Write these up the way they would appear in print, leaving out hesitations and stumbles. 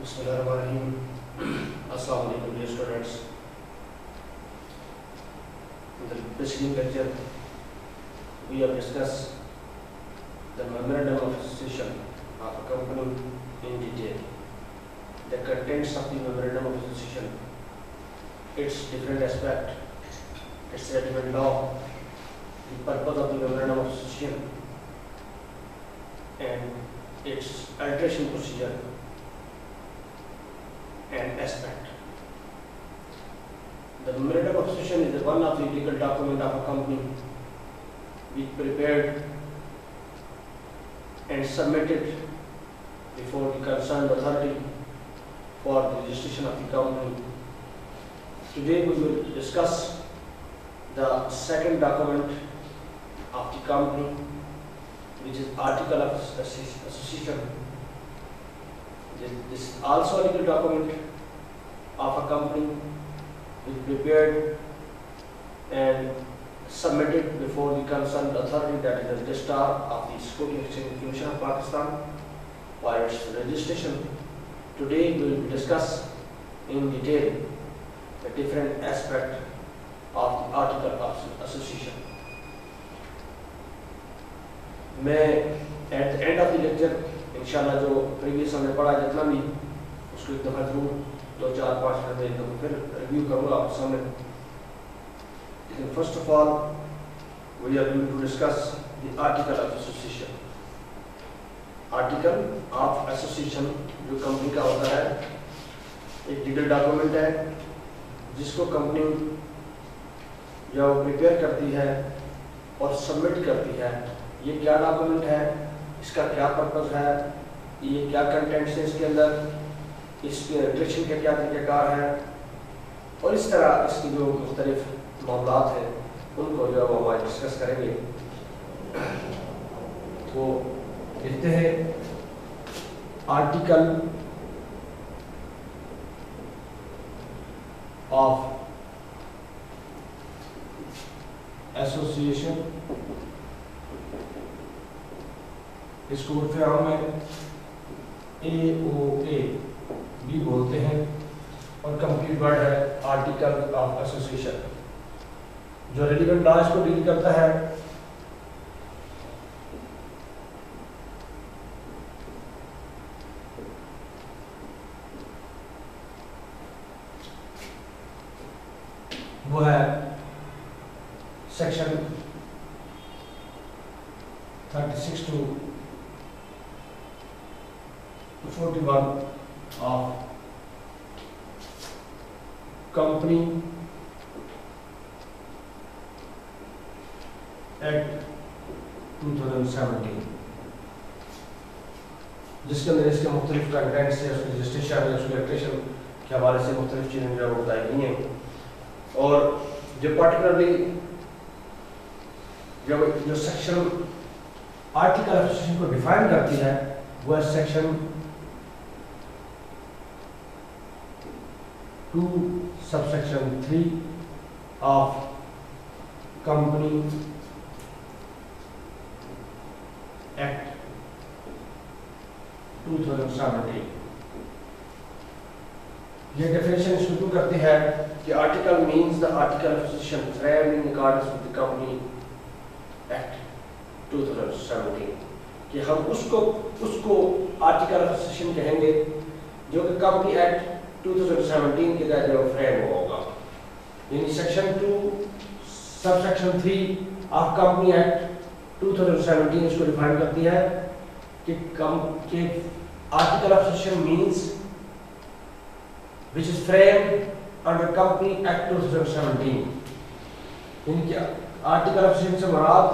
Bismillahirrahmanirrahim. Assalamu alaikum dear students. In the preceding lecture, we have discussed the memorandum of association of a company in detail. The contents of the memorandum of association, its different aspect, its relevant law, the purpose of the memorandum of association, and its alteration procedure and aspect. The memorandum of association is one of the legal document of a company which prepared and submitted before the concerned authority for the registration of the company. Today we will discuss the second document of the company, which is article of association. This is also a legal document of a company which prepared and submitted before the concerned authority, that is the registrar of the Securities and Exchange Commission of Pakistan, for its registration. Today we will discuss in detail the different aspect of the article of association. At the end of the lecture इंशाल्लाह जो previous हमने पढ़ा जितना भी उसको एक दफ़ा जरूर 2-4-5 मिनट में एक दफ़ा फिर रिव्यू करूँगा आपके सामने. लेकिन first of all we are going to discuss the article of association. Article of association जो कंपनी का होता है, एक लीगल डॉक्यूमेंट है जिसको कंपनी जब प्रिपेयर करती है और सबमिट करती है. ये क्या डॉक्यूमेंट है, इसका क्या पर्पस है, ये क्या कंटेंट्स है इसके अंदर, इसके रिलेशन के क्या तरीक़ेकार हैं, और इस तरह इसकी जो मुख्तलिफ मामलात हैं उनको जो है वो हम डिस्कस करेंगे. तो कहते हैं आर्टिकल ऑफ एसोसिएशन, इसको उर्फ़ आम में AOA भी बोलते हैं, और कंप्लीट वर्ड है आर्टिकल ऑफ एसोसिएशन. जो रेलिवेंट लॉ इसको डील करता है वो है section 36 to 41 of Company Act 2017, जिसके अंदर इसके मुख्तलिफ कंटेंट्स है, उसकी रजिस्ट्रेशन या उसकी इलेक्ट्रेशन के हवाले से मुख्तलिफ चीज़ें जो बताई गई हैं. और जो पर्टिकुलरली जो सेक्शन आर्टिकल ऑफ एसोसिएशन को डिफाइन करती है वह section 2 subsection 3 of company act 2017. ये डेफिनेशन शुरू करती है कि article means the article of association framed in accordance with the company act 2017, कि हम उसको आर्टिकल ऑफ एसोसिएशन कहेंगे जो कि कंपनी एक्ट 2017 के तहत जो फ्रेम होगा. यानी section 2 subsection 3 of company act 2017 इसको डिफाइन करती है कि article of association means which is framed under company act 2017. यानी कि आर्टिकल ऑफ एसोसिएशन से मुराद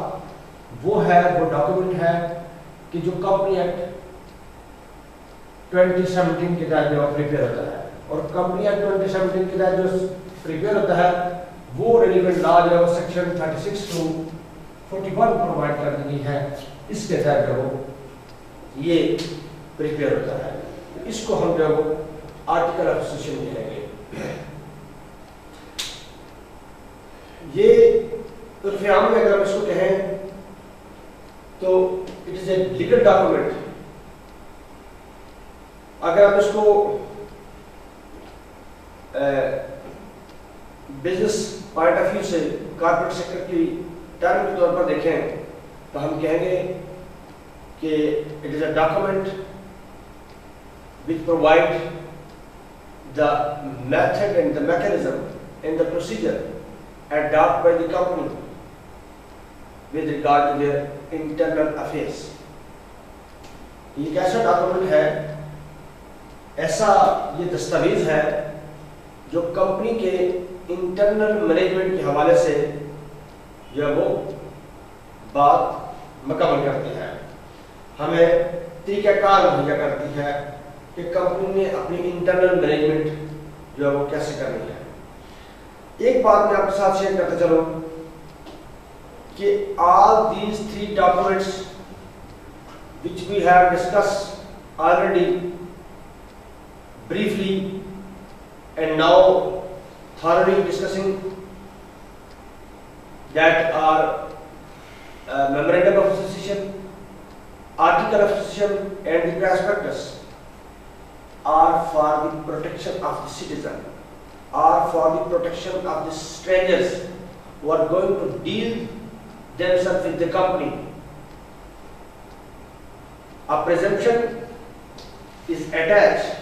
वो डॉक्यूमेंट है कि जो कंपनी एक्ट 2017 के तहत जो प्रिपेयर होता है, और कंपनी एक्ट 2017 के तहत जो प्रिपेयर होता है वो रेलिवेंट लॉ जो है सेक्शन 36 to 41 प्रोवाइड कर दी है. इसके तहत जो ये प्रिपेयर होता है, इसको हम जो आर्टिकल ऑफ एसोसिएशन कहेंगे. ये उर्फ़-ए-आम में अगर हम इसको कहें तो it is a legal document. अगर आप इसको बिजनेस पॉइंट ऑफ व्यू से कॉर्पोरेट सेक्टर की टर्म के तौर पर देखें तो हम कहेंगे कि it is a document which provide the method and the mechanism and the procedure adopted by the company with regard to their internal affairs. ये एक ऐसा डॉक्यूमेंट है, ऐसा ये दस्तावेज है जो कंपनी के इंटरनल मैनेजमेंट के हवाले से जो है वो बात मुकम्मल करती है, हमें तरीक़ाकार मुहैया करती है कि कंपनी ने अपनी इंटरनल मैनेजमेंट जो है वो कैसे करनी है। एक बात मैं आपके साथ शेयर करते चलूं कि all these 3 documents which we have discussed already briefly and now thoroughly discussing that are memorandum of association, article of association and the prospectus are for the protection of the citizen, are for the protection of the strangers who are going to deal themselves with the company. A presumption is attached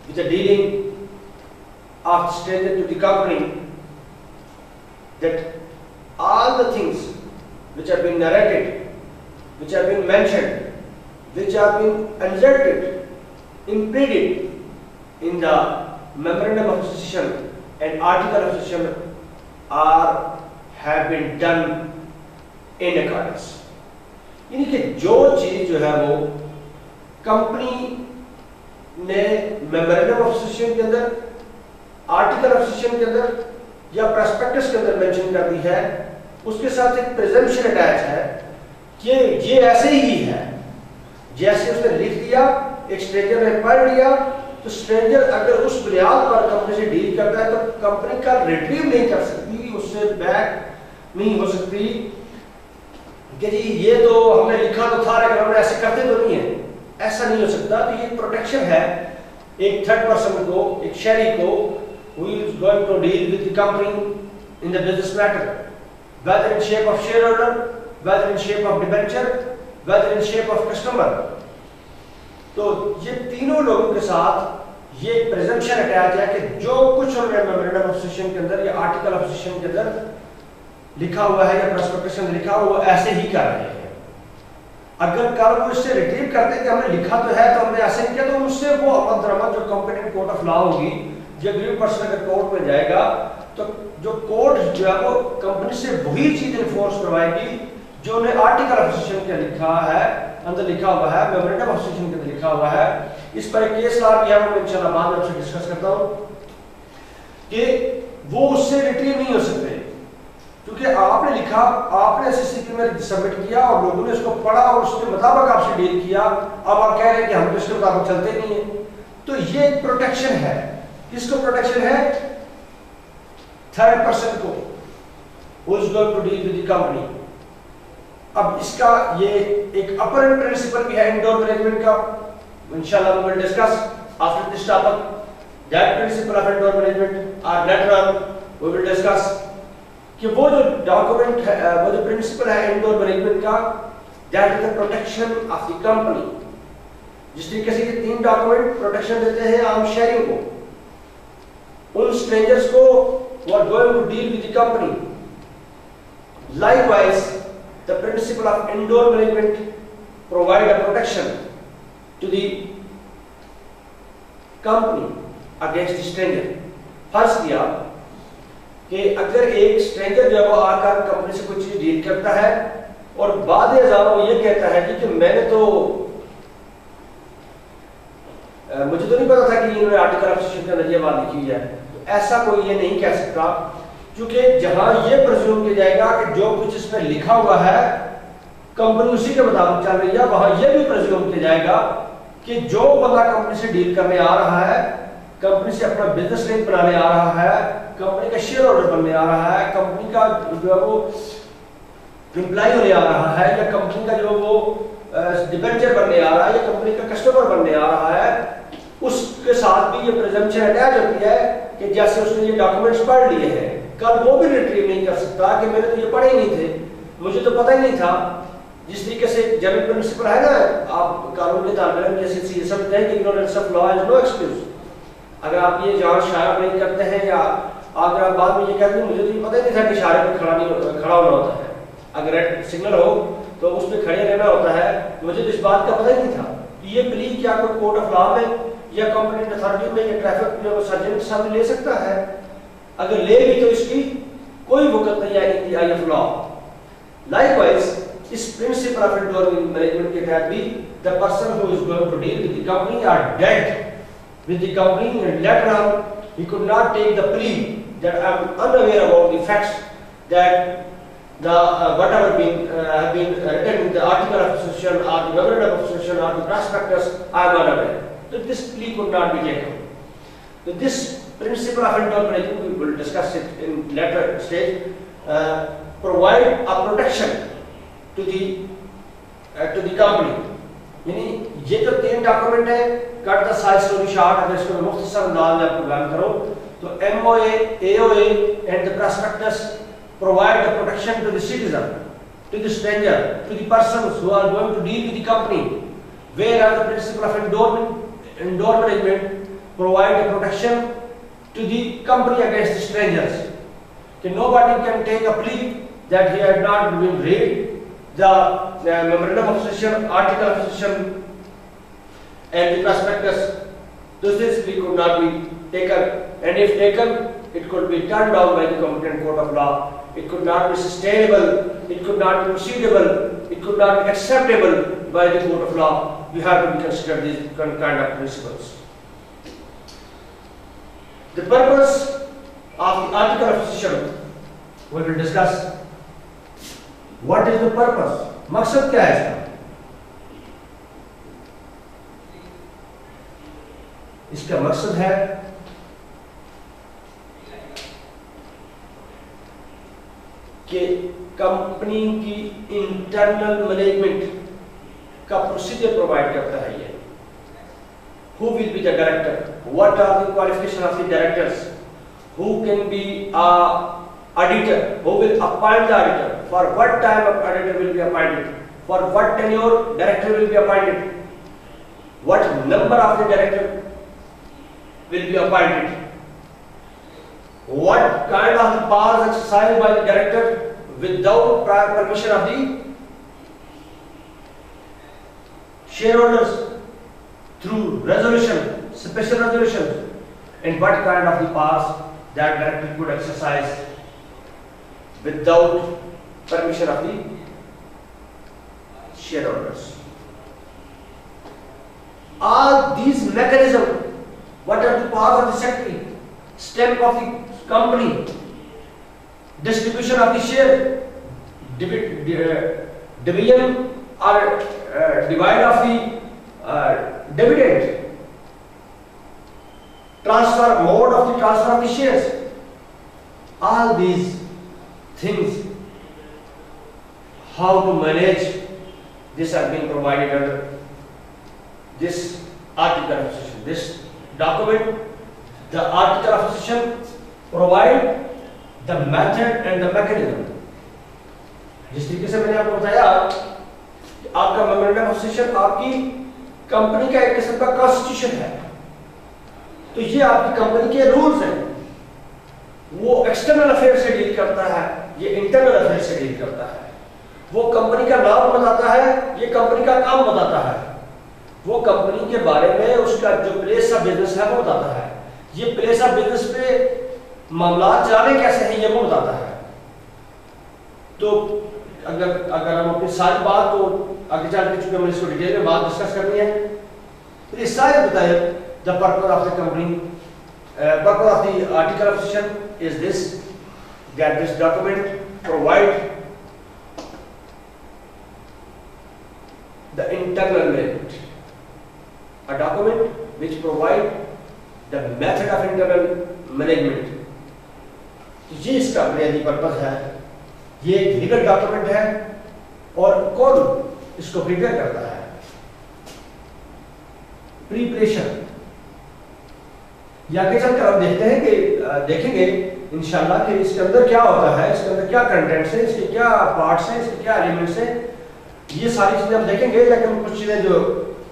with the dealing of the stranger to the company that all the things which have been narrated, which have been mentioned, which have been inserted, imprinted in the memorandum of association and article of association have been done in accordance. यानी कि जो चीज जो है वो company ने memorandum of association के अंदर, आर्टिकल ऑफ एसोसिएशन के अंदर या प्रोस्पेक्टस के अंदर मेंशन कर दी है, उसके साथ एक प्रिजम्पशन अटैच है कि ये ऐसे ही है जैसे उसने लिख दिया, एक स्ट्रेंजर ने पढ़ लिया, तो स्ट्रेंजर अगर उस बुनियाद पर कंपनी से डील करता है तो कंपनी का रिट्रीव नहीं कर सकती, उससे बैक नहीं हो सकती कि जी ये तो हमने लिखा तो था लेकिन हमने ऐसे करते तो नहीं है, ऐसा नहीं हो सकता। तो ये प्रोटेक्शन है एक थर्ड पर्सन को, एक शहरी को, who is going to deal with the company in the business matter, whether in shape of shareholder, whether in shape of debenture, whether in shape of customer। तो ये तीनों लोगों के साथ ये प्रिजम्पशन अटैच है कि जो कुछ उन्होंने मेमोरेंडम ऑफ एसोसिएशन के अंदर या आर्टिकल ऑफ एसोसिएशन के अंदर लिखा हुआ है या प्रोस्पेक्टस में लिखा हुआ, वो ऐसे ही कर रहे हैं। अगर कल वो इससे रिट्रीव करते कि हमने लिखा तो है तो हमने ऐसे नहीं किया, तो उससे वो अमल दरअमल जो कॉम्पिटेंट कोर्ट ऑफ लॉ होगी, जो ग्रीव पर्सन अगर कोर्ट में जाएगा तो जो कोर्ट जो है वो कंपनी से वही चीज इन्फोर्स करवाएगी जो उन्हें आर्टिकल ऑफ एसोसिएशन के लिखा है, अंदर लिखा हुआ है, मेमोरेंडम ऑफ एसोसिएशन के अंदर लिखा हुआ है। इस पर एक केस लॉ किया है, मैं इंशाल्लाह बाद में आपसे डिस्कस करता हूं कि वो उससे रिट्रीव नहीं हो सकते, क्योंकि आपने लिखा, आपने एसएससीपी में सबमिट किया और लोगों ने उसको पढ़ा और उसके मुताबिक आपसे डील किया, अब आप कह रहे हैं कि हम तो इसके मुताबिक चलते नहीं है। तो ये एक प्रोटेक्शन है। किसको प्रोटेक्शन है? थर्ड पर्सन को, who is going to deal with the company। अब इसका ये एक अपर प्रिंसिपल भी है इंडोर मैनेजमेंट का, इंशाल्लाह we will discuss after this topic that principle of indoor management, or later on we will discuss कि वो जो डॉक्यूमेंट है, वो जो प्रिंसिपल है इंडोर मैनेजमेंट का, that is the protection of the company. जिस तरीके से ये 3 डॉक्यूमेंट प्रोटेक्शन देते हैं आम शहरियों को, उन स्ट्रेंजर्स को who are going to deal with the company, likewise the principle of indoor management provide a protection to the company against the stranger। फर्ज किया कि अगर एक स्ट्रेंजर जो वो आकर कंपनी से कुछ चीज डील करता है और बाद में ये कहता है कि मैंने तो मुझे तो नहीं पता था कि इन्होंने आर्टिकल ऑफ एसोसिएशन के अंदर ये बात लिखी है, तो ऐसा कोई ये नहीं कह सकता, क्योंकि जहां ये प्रिज्यूम किया जाएगा कि जो कुछ इसमें लिखा हुआ है कंपनी उसी के मुताबिक चल रही है, वहां ये भी प्रिज्यूम किया जाएगा कि जो बंदा कंपनी से डील करने आ रहा है, कंपनी से अपना बिजनेस लिंक बनाने आ रहा है, कंपनी का शेयर होल्डर बनने आ रहा है, कंपनी का जो है वो एम्प्लॉय होने आ रहा है, या कंपनी का जो वो डिबेंचर बनने आ रहा है, या कंपनी का कस्टमर बनने आ रहा है, उसके साथ भी ये प्रिजम्पशन अटैच होती है कि जैसे उसने ये डॉक्यूमेंट्स पढ़ लिए हैं, कल वो भी रिट्रीव नहीं कर सकता कि मैंने तो ये पढ़े ही नहीं थे, मुझे तो पता ही नहीं था। जिस तरीके से जनरल प्रिंसिपल है ना, आप कानून के तालिब इल्म जैसे ये समझते हैं कि ignorance of law is no excuse. अगर आप ये जांच शायद नहीं करते हैं या अगर आप बाद में ये कहते हैं मुझे तो ये पता ही नहीं था कि इशारे पे खड़ा होना होता है, अगर रेड सिग्नल हो तो उस पर खड़े रहना होता है, मुझे तो इस बात का पता ही नहीं था। ये प्ली क्या कोई कोर्ट ऑफ लॉ में या कॉम्पिटेंट अथॉरिटी में या ट्रैफिक में सर्जन के सामने ले सकता है? अगर ले भी तो इसकी कोई वक़्त नहीं आएगी in the eye of law. Likewise इस प्रिंसिपल ऑफ एंडोर्समेंट मैनेजमेंट के तहत भी the person who is going to deal with the company are डेड with the company and later on he could not take the plea that I am unaware about the facts that the whatever have been written in the article of association or the memorandum of association or the prospectus, I am unaware. So this plea could not be taken. So this principle of endorsement, we will discuss it in later stage, provide a protection to the company. यानी ये जो 3 document है, cut the size story short, अगर इसको मुख्तसर अंदाज में आपको बयान करो तो MOA, AOA and the prospectus provide the protection to the citizen, to the stranger, to the persons who are going to deal with the company, whereas the principle of endowment management provide a protection to the company against the strangers. Okay, nobody can take a plea that he had not been read the memorandum of association, article of association, and the prospectus. This plea could not be taken, and if taken, it could be turned down by the competent court of law. It could not be sustainable, it could not be proceedable, it could not be acceptable by the court of law. You have to consider these kind of principles. The purpose of the article of association, we will discuss. What is the purpose? मकसद क्या है इसका? इसका मकसद है कि company की internal management का प्रोसीजर प्रोवाइड करता है ये। Who will be the director? What are the qualifications of the directors? Who can be a auditor? Who will appoint the auditor? For what time of auditor will be appointed? For what tenure director will be appointed? What number of the director will be appointed? What kind of the powers exercised by the director without prior permission of the shareholders through resolution, special resolution, and what kind of the powers that director could exercise without permission of the shareholders. All these mechanisms, what are the powers of the secretary, stamp of the company, distribution of the share, division or divide of the dividend, mode of the transfer of the shares, all these things, how to manage this are being provided under this article of association. This document, the article of association provide the method and the mechanism. जिस तरीके से मैंने आपको बताया कि आपका memorandum of association आपकी company का एक किस्म का कॉन्स्टिट्यूशन है, तो ये आपकी कंपनी के रूल्स हैं। वो एक्सटर्नल अफेयर से डील करता है, ये इंटरनल अफेयर से डील करता है। वो कंपनी का नाम बताता है, ये कंपनी का काम बताता है। वो कंपनी के बारे में उसका जो प्लेस ऑफ बिजनेस है वो बताता है। ये प्लेस ऑफ बिजनेस पे मामला चलाने कैसे हैं ये वो बताता है। तो अगर हम अपनी सारी बात को आगे चल के, चूंकि हमें इसको डिटेल में बात डिस्कस करनी है, तो ये सारे बताए the purpose of the company, purpose of the article of association is this, that this document provide the internal management, a document which provide the method of internal management. तो ये इसका बुनियादी पर्पस है। ये एक लीगल डॉक्यूमेंट है और कौन इसको प्रिपेयर करता है? प्रिपरेशन ये आगे चलकर हम देखते हैं कि देखेंगे इंशाल्लाह कि इसके अंदर क्या होता है, इसके अंदर क्या कंटेंट्स है, इसके क्या पार्ट्स हैं, इसके क्या एलिमेंट्स हैं, ये सारी चीजें हम देखेंगे। लेकिन कुछ चीजें जो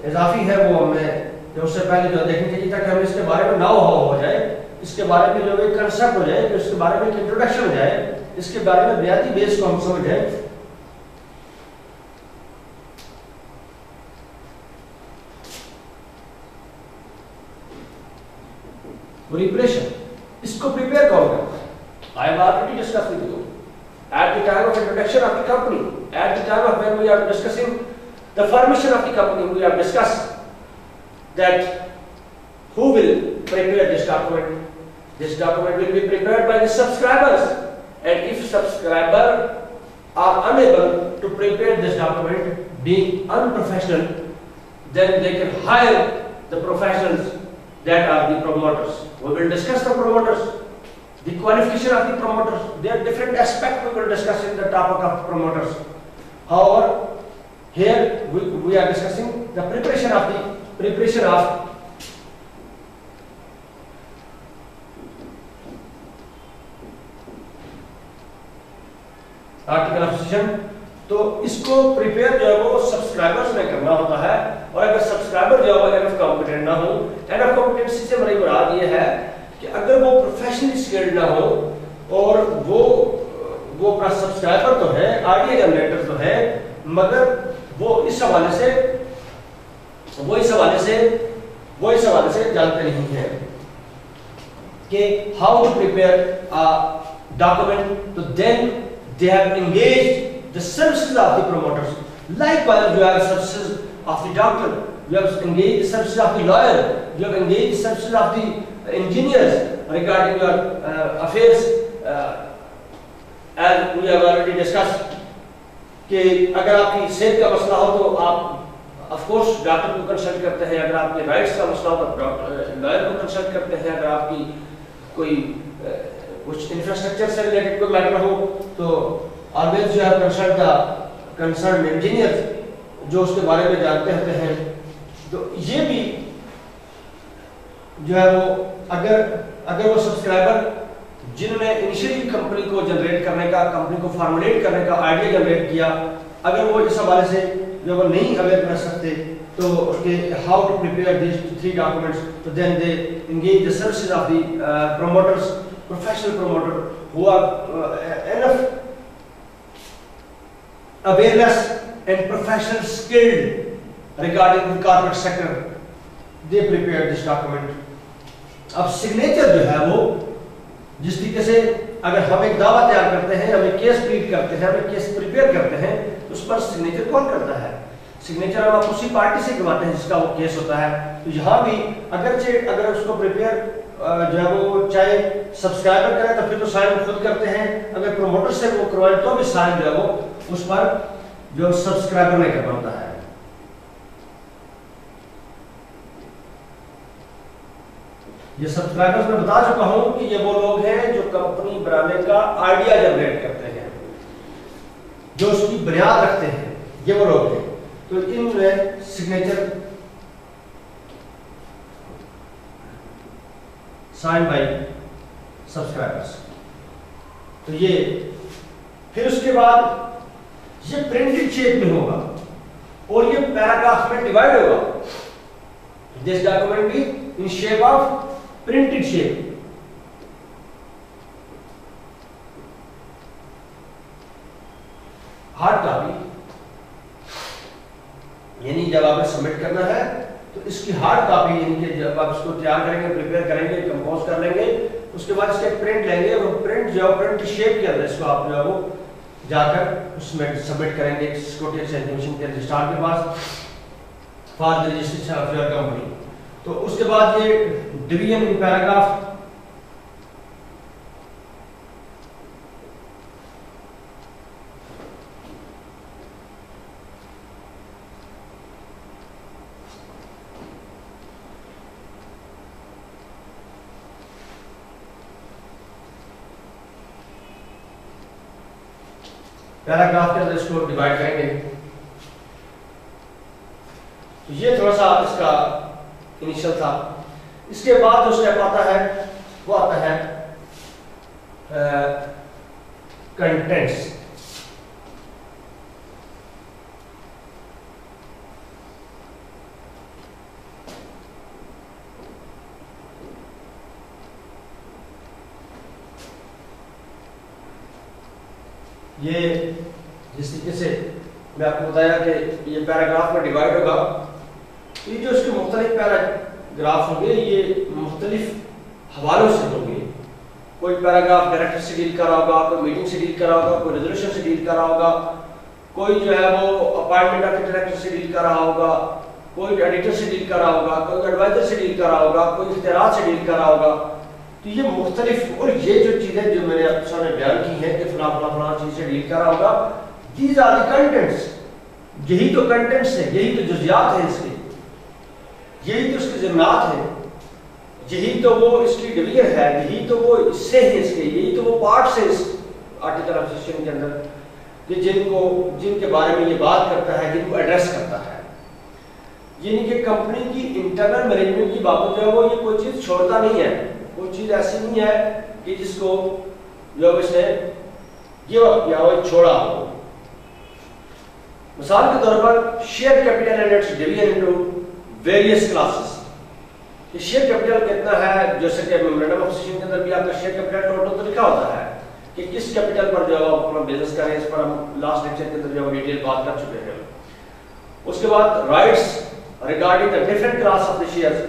इजाफी है वो हमें जो उससे पहले जो देखनी चाहिए ताकि हमें इसके बारे में नाउ हाउ हो जाए, इसके बारे में जो एक कंसेप्ट हो जाए, इसके बारे में एक इंट्रोडक्शन हो जाए, इसके बारे में बुनियादी बेस को हम समझ जाए। प्रिपरेशन, इसको प्रिपेयर कौन करता है? I have already discussed with you at the time of introduction of the company, at the time of when we are discussing the formation of the company, we have discussed that who will prepare this document. This document will be prepared by the subscribers, and if subscribers are unable to prepare this document, being unprofessional, then they can hire the professionals that are the promoters. We will discuss the promoters, the qualification of the promoters. There are different aspects we will discuss in the topic of promoters. However, here we are discussing the preparation of article of association. तो इसको prepare जो है वो subscribers ने करना होता है, और अगर सब्सक्राइबर जो है एनफ कॉम्पिटेंट ना हो, एनफ कॉम्पिटेंसी से मेरी मुराद ये है कि अगर वो प्रोफेशनली स्किल्ड ना हो और वो अपना सब्सक्राइबर तो है, आइडिया जनरेटर तो है, मगर वो इस हवाले से जानते नहीं है कि how to prepare a document. तो then they have engaged the services of the promoters. Likewise, you have services of the doctor, you have engaged the services of the lawyer, you have engaged the services of the engineers regarding your affairs, as we have already discussed कि अगर आपकी सेहत का मसला हो तो आप of course doctor को कंसल्ट करते हैं, अगर आपके राइट्स का मसला हो तो लॉयर को कंसल्ट करते हैं, अगर आपकी कोई कुछ इंफ्रास्ट्रक्चर से रिलेटेड कोई मैटर हो तो ऑलवेज जो है कंसर्न इंजीनियर जो उसके बारे में जानते होते हैं। तो ये भी जो है वो अगर वो सब्सक्राइबर जिन्होंने इनिशियली कंपनी को जनरेट करने का, कंपनी को फॉर्मुलेट करने का आइडिया जनरेट किया, अगर वो इस हवाले से जो वो नहीं अवेयर कर सकते तो उसके how to prepare this 3 documents, तो then they engage the services of the promoters, professional promoter who are enough awareness and professional skilled regarding the corporate sector, they prepare this document। अब signature जो है वो जिस तरीके से अगर हम एक दावा तैयार करते हैं, हम एक केस प्लीड करते हैं, हम एक केस प्रिपेयर करते हैं, तो उस पर सिग्नेचर कौन करता है? सिग्नेचर हम उसी पार्टी से करवाते हैं जिसका वो केस होता है। तो यहाँ भी अगर उसको प्रिपेयर जो है वो चाहे सब्सक्राइबर करें तो फिर तो साइन खुद करते हैं, अगर प्रमोटर से वो करवाएं तो भी साइन जो है वो उस पर जो सब्सक्राइबर ने करना होता है। ये सब्सक्राइबर्स मैं बता चुका हूं कि ये वो लोग हैं जो कंपनी बनाने का आइडिया जनरेट करते हैं, जो उसकी बुनियाद रखते हैं, ये वो लोग हैं। तो इनमें सिग्नेचर साइन बाय सब्सक्राइबर्स। तो ये फिर उसके बाद ये प्रिंटेड शेप में होगा और ये पैराग्राफ में डिवाइड होगा। This document be in shape of printed shape. Hard copy यानी जब आपने सबमिट करना है तो इसकी हार्ड कॉपी यानी कि जब आप इसको तैयार करेंगे, प्रिपेयर करेंगे, कंपोज कर लेंगे, उसके बाद इसके प्रिंट लेंगे और प्रिंट जो प्रिंट शेप के अंदर इसको आप जो है वो जाकर उसमें सबमिट करेंगे सिक्योरिटी एक्सचेंज कमीशन के रजिस्ट्रार के पास for the registration of your company. तो उसके बाद ये डिवीजन इन पैराग्राफ, पैराग्राफ के अंदर इसको डिवाइड करेंगे। तो ये थोड़ा सा इसका इनिशियल था। इसके बाद जो स्टेप आता है वो आता है कंटेंट्स। ये जिस तरीके से मैं आपको बताया कि ये पैराग्राफ में डिवाइड होगा, तो ये जो इसके मुख्तलिफ पैराग्राफ होंगे ये मुख्तलिफ हवालों से होंगे। कोई पैराग्राफ डायरेक्टर से डील कर रहा होगा, कोई मीटिंग से डील कर रहा होगा, कोई रेजोल्यूशन से डील कर रहा होगा, कोई जो है वो अपॉइंटमेंट ऑफ डायरेक्टर से डील कर रहा होगा, कोई एडिटर से डील कर रहा होगा, कोई एडवाइजर से डील कर रहा होगा, कोई इख्तियारात से डील कर रहा होगा। तो ये मुख्तलिफ, और ये जो चीजें जो मैंने आपके सामने बयान की हैं कि फला फला फला चीज से डील कर रहा होगा, दीज आर द कंटेंट्स। यही तो कंटेंट्स है, यही तो जुज़ियात है इसके, यही तो इसके ज़िम्नात है, यही तो वो इसकी डिवीजन है, यही तो वो इससे है इसके, यही तो वो पार्ट्स है इस आर्टिकल ऑफ एसोसिएशन के अंदर कि जिनके बारे में ये बात करता है, जिनको एड्रेस करता है। यानी कि कंपनी की इंटरनल मैनेजमेंट की बातों जो है वो ये कोई चीज छोड़ता नहीं है, कोई चीज ऐसी नहीं है कि जिसको जो इसने गिव अप किया हो, छोड़ा हो। मिसाल के तौर पर share capital and it's division into various classes. कि शेयर कैपिटल कितना है, जैसे कि मेमोरेंडम ऑफ एसोसिएशन के अंदर भी आपका शेयर कैपिटल टोटल तो लिखा होता है कि किस कैपिटल पर जो आप अपना बिजनेस करें। इस पर हम लास्ट लेक्चर के अंदर जो डिटेल बात कर चुके हैं। उसके बाद rights regarding the different class of the shares,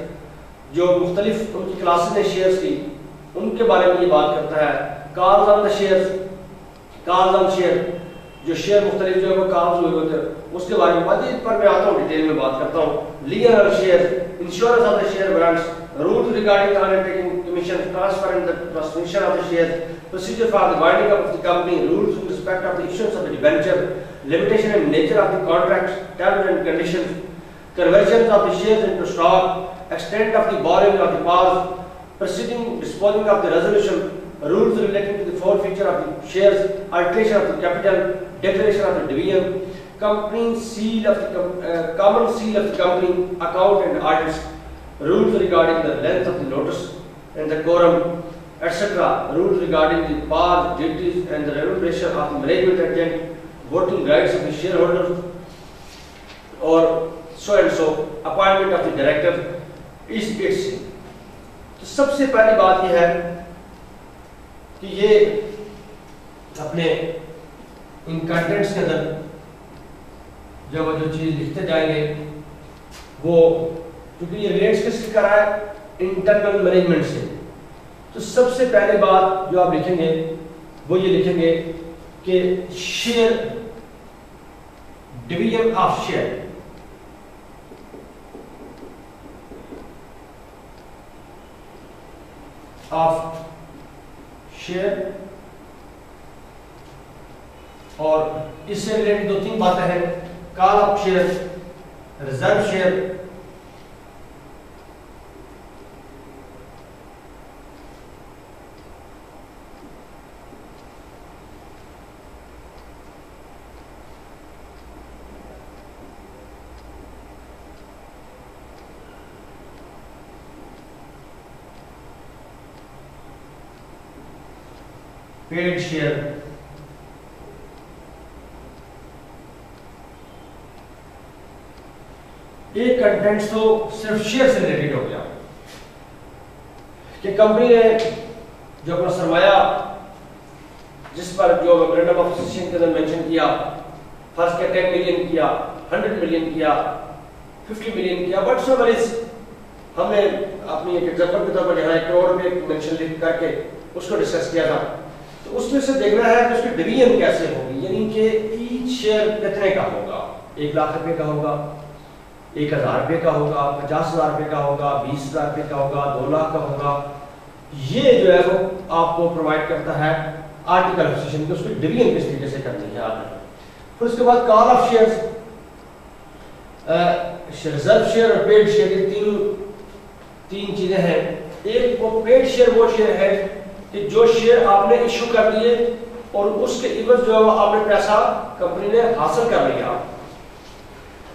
जो मुख्तलिफ उनकी क्लासेस हैं शेयर्स की, उनके बारे में ये बात करता है। Calls on the shares, calls on share, जो शेयर मुख्तलिफ जो है वो कॉल्स हुए होते हैं, उसके बारे में मजीद पर मैं आता हूँ, डिटेल में बात करता हूँ। Legal share, insurance of the share brands, rules regarding the undertaking commission, transfer and the transmission of the share, procedure for the binding of the company, rules in respect of the issuance of the debenture, limitation and nature of the contracts, terms and conditions, conversion of the shares into stock, extent of the borrowing of the past, proceeding, disposing of the resolution, rules relating to the forfeiture of the shares, alteration of the capital, declaration of the dividend, company seal of the common seal of the company, account and audits, rules regarding the length of the notice and the quorum, etc. Rules regarding the powers, duties and the remuneration of the management agent, voting rights of the shareholders, or so and so, appointment of the director is its। तो सबसे पहली बात यह है कि ये अपने इन contents के अंदर जब जो चीज लिखते जाएंगे वो, क्योंकि ये रिलेट्स किससे कर रहा है, इंटरनल मैनेजमेंट से। तो सबसे पहले बात जो आप लिखेंगे वो ये लिखेंगे कि share, division of share, of share, और इससे रिलेटेड दो तीन बातें हैं। Call of share, reserve share, paid share, एक कंटेंट्स तो सिर्फ शेयर से रिलेटेड हो गया कि कंपनी ने जो अपना सरमाया जिस पर जो मेमोरेंडम ऑफ एसोसिएशन के अंदर मेंशन किया, फर्स्ट के 10 मिलियन किया, 100 मिलियन किया, 50 मिलियन किया, व्हाटएवर इज, हमने अपनी एक एग्जांपल के तौर पर यहाँ 1 करोड़ में मेंशन लिख करके उसको डिस्कस किया था। तो उसमें से देखना है कि उसकी डिवीजन कैसे होगी, यानी कि ईच शेयर कितने का होगा, 1 लाख रुपए का होगा, 1000 रुपए का होगा, 50,000 रुपए का होगा, 20,000 रुपए का होगा, 2 लाख का होगा। ये जो है वो आपको प्रोवाइड करता है आर्टिकल ऑफ एसोसिएशन की, उसकी डिवीजन किस तरीके से करनी है आपने। फिर उसके बाद call of shares, reserve share और पेड शेयर, ये तीन चीजें हैं। एक वो पेड शेयर वो शेयर है कि जो शेयर आपने इशू कर दिए और उसके इवज जो है आपने पैसा कंपनी ने हासिल कर लिया,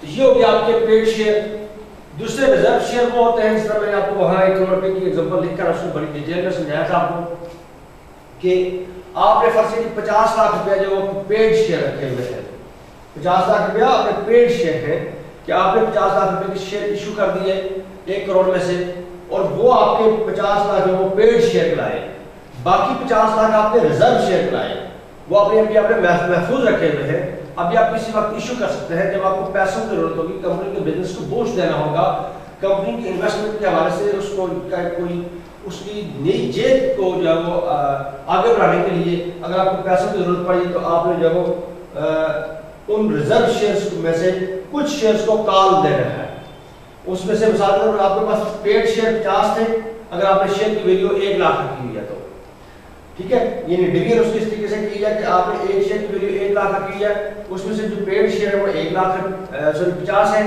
तो ये हो गया आपके पेड शेयर। दूसरे रिजर्व शेयर वो होते हैं, जिस तरह मैंने आपको वहां 1 करोड़ रुपए की एग्जांपल लिखकर उसमें बड़ी डिटेल में समझाया था आपको कि आपने फर्ज कीजिए 50 लाख रुपया जो पेड शेयर रखे हुए हैं, 50 लाख रुपया आपने पेड शेयर है कि आपने 50 लाख रुपए के शेयर इशू कर दिए 1 करोड़ में से, और वो आपके 50 लाख जो वो पेड शेयर लाए, बाकी 50 लाख आपने रिजर्व शेयर लाए, वो आपने महफूज रखे हुए हैं। अभी आप किसी वक्त इशू कर सकते हैं जब आपको पैसों की जरूरत होगी, कंपनी के बिजनेस को बूस्ट देना होगा, कंपनी की इन्वेस्टमेंट के हवाले से उसको कोई उसकी नई जेब को जो है वो आगे बढ़ाने के लिए अगर आपको पैसों की जरूरत पड़ी तो आपने जो वो उन रिजर्व शेयर्स में से कुछ शेयर्स को कॉल देना है। उसमें से मिसाल के तौर पर आपके पास पेड शेयर 50 थे, अगर आपने शेयर की वैल्यू 1 लाख रखी हुई है तो ठीक है, यानी डिवीजन उसकी इस तरीके से की जाए कि आपने एक शेयर की वैल्यू 1 लाख रखी है, उसमें से जो पेड शेयर है वो 1 लाख 50 है,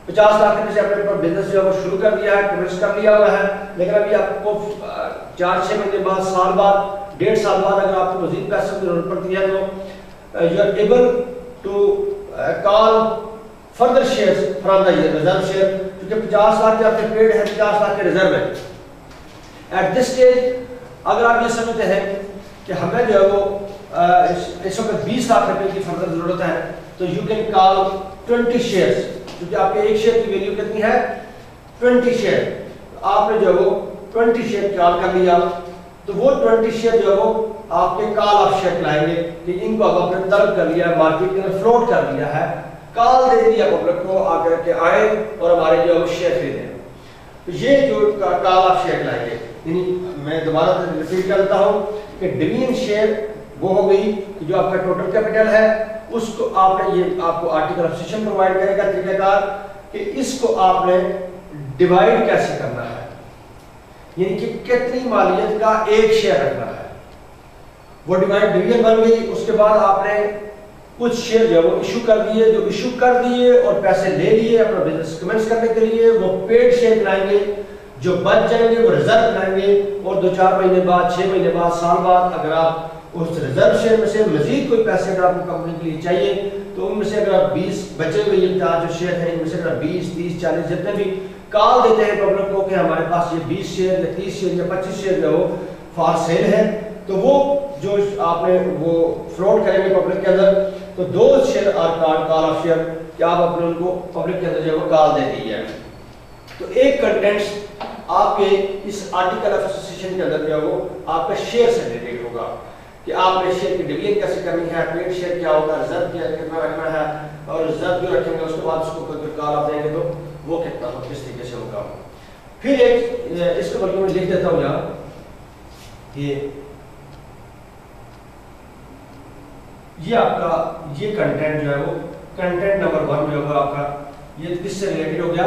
50 लाख रुपए से अपने बिजनेस जो है वो शुरू कर दिया है, कमिट कर लिया हुआ है, लेकिन अभी आपको 4-6 महीने बाद, साल बाद, 1.5 साल बाद अगर आपको मजीद पैसे की जरूरत पड़ती है तो you are able to call further shares from the reserve share, क्योंकि 50 लाख के आपके पेड है, 50 लाख के रिजर्व है। एट दिस स्टेज अगर आप ये समझते हैं कि हमें जो है वो इस वक्त 20 लाख रुपए की फर्दर जरूरत है, तो यू कैन कॉल 20 शेयर्स, क्योंकि आपके एक शेयर की वैल्यू कितनी है 20 शेयर, तो आपने जो है वो 20 शेयर कॉल कर लिया, तो वो 20 शेयर जो है वो आपके कॉल ऑफ शेयर लाएंगे कि इनको अब आपने तलब कर लिया है, मार्केट के अंदर फ्लोट कर लिया है, कॉल दे दिया पब्लिक को आकर के आए और हमारे जो है वो शेयर खरीदे। तो ये जो कॉल ऑफ शेयर लाएंगे, यानी मैं दोबारा रिपीट करता हूं कि डिवीजन शेयर वो हो गई कि जो आपका टोटल कैपिटल है उसको आपने, ये आपको आर्टिकल ऑफ एसोसिएशन प्रोवाइड करेगा तरीकाकार कि इसको आपने डिवाइड कैसे करना है, यानी कि कितनी मालियत का एक शेयर रखना है, वो डिवाइड डिवीजन बन गई। उसके बाद आपने कुछ शेयर जो वो इशू कर दिए, जो इशू कर दिए और पैसे ले लिए अपना बिजनेस कमेंस करने के लिए, वो पेड शेयर लाएंगे, जो बच जाएंगे वो रिजर्व लाएंगे, और 2-4 महीने बाद, 6 महीने बाद, साल बाद अगर आप उस रिजर्व शेयर में से मजीद कोई पैसे अगर आपको कंपनी के लिए चाहिए तो उनमें से अगर आप 20 बचे हुए ये जो शेयर हैं इनमें से अगर 20, 30, 40 जितने भी कॉल देते हैं पब्लिक को कि हमारे पास ये 20 शेयर या 30 शेयर या 25 शेयर जो फॉर सेल है, तो वो जो आपने वो फ्लोट करेंगे पब्लिक के अंदर, तो 2 share are call of share कि आप अपने उनको पब्लिक के अंदर जो है कॉल दे दी है। तो एक कंटेंट्स आपके इस आर्टिकल ऑफ एसोसिएशन के अंदर जो है वो आपका शेयर से रिलेटेड होगा कि आपने शेयर की डिवीजन कैसे करनी है, पेड शेयर क्या होगा, रिजर्व क्या कितना रखना है, और रिजर्व जो रखेंगे उसके बाद उसको कॉल ऑफ देंगे तो वो कितना हो, किस तरीके से होगा। फिर एक इसको बल्कि मैं लिख देता हूं यहाँ कि ये आपका ये कंटेंट जो है वो कंटेंट नंबर 1 जो होगा आपका, ये किससे रिलेटेड हो गया,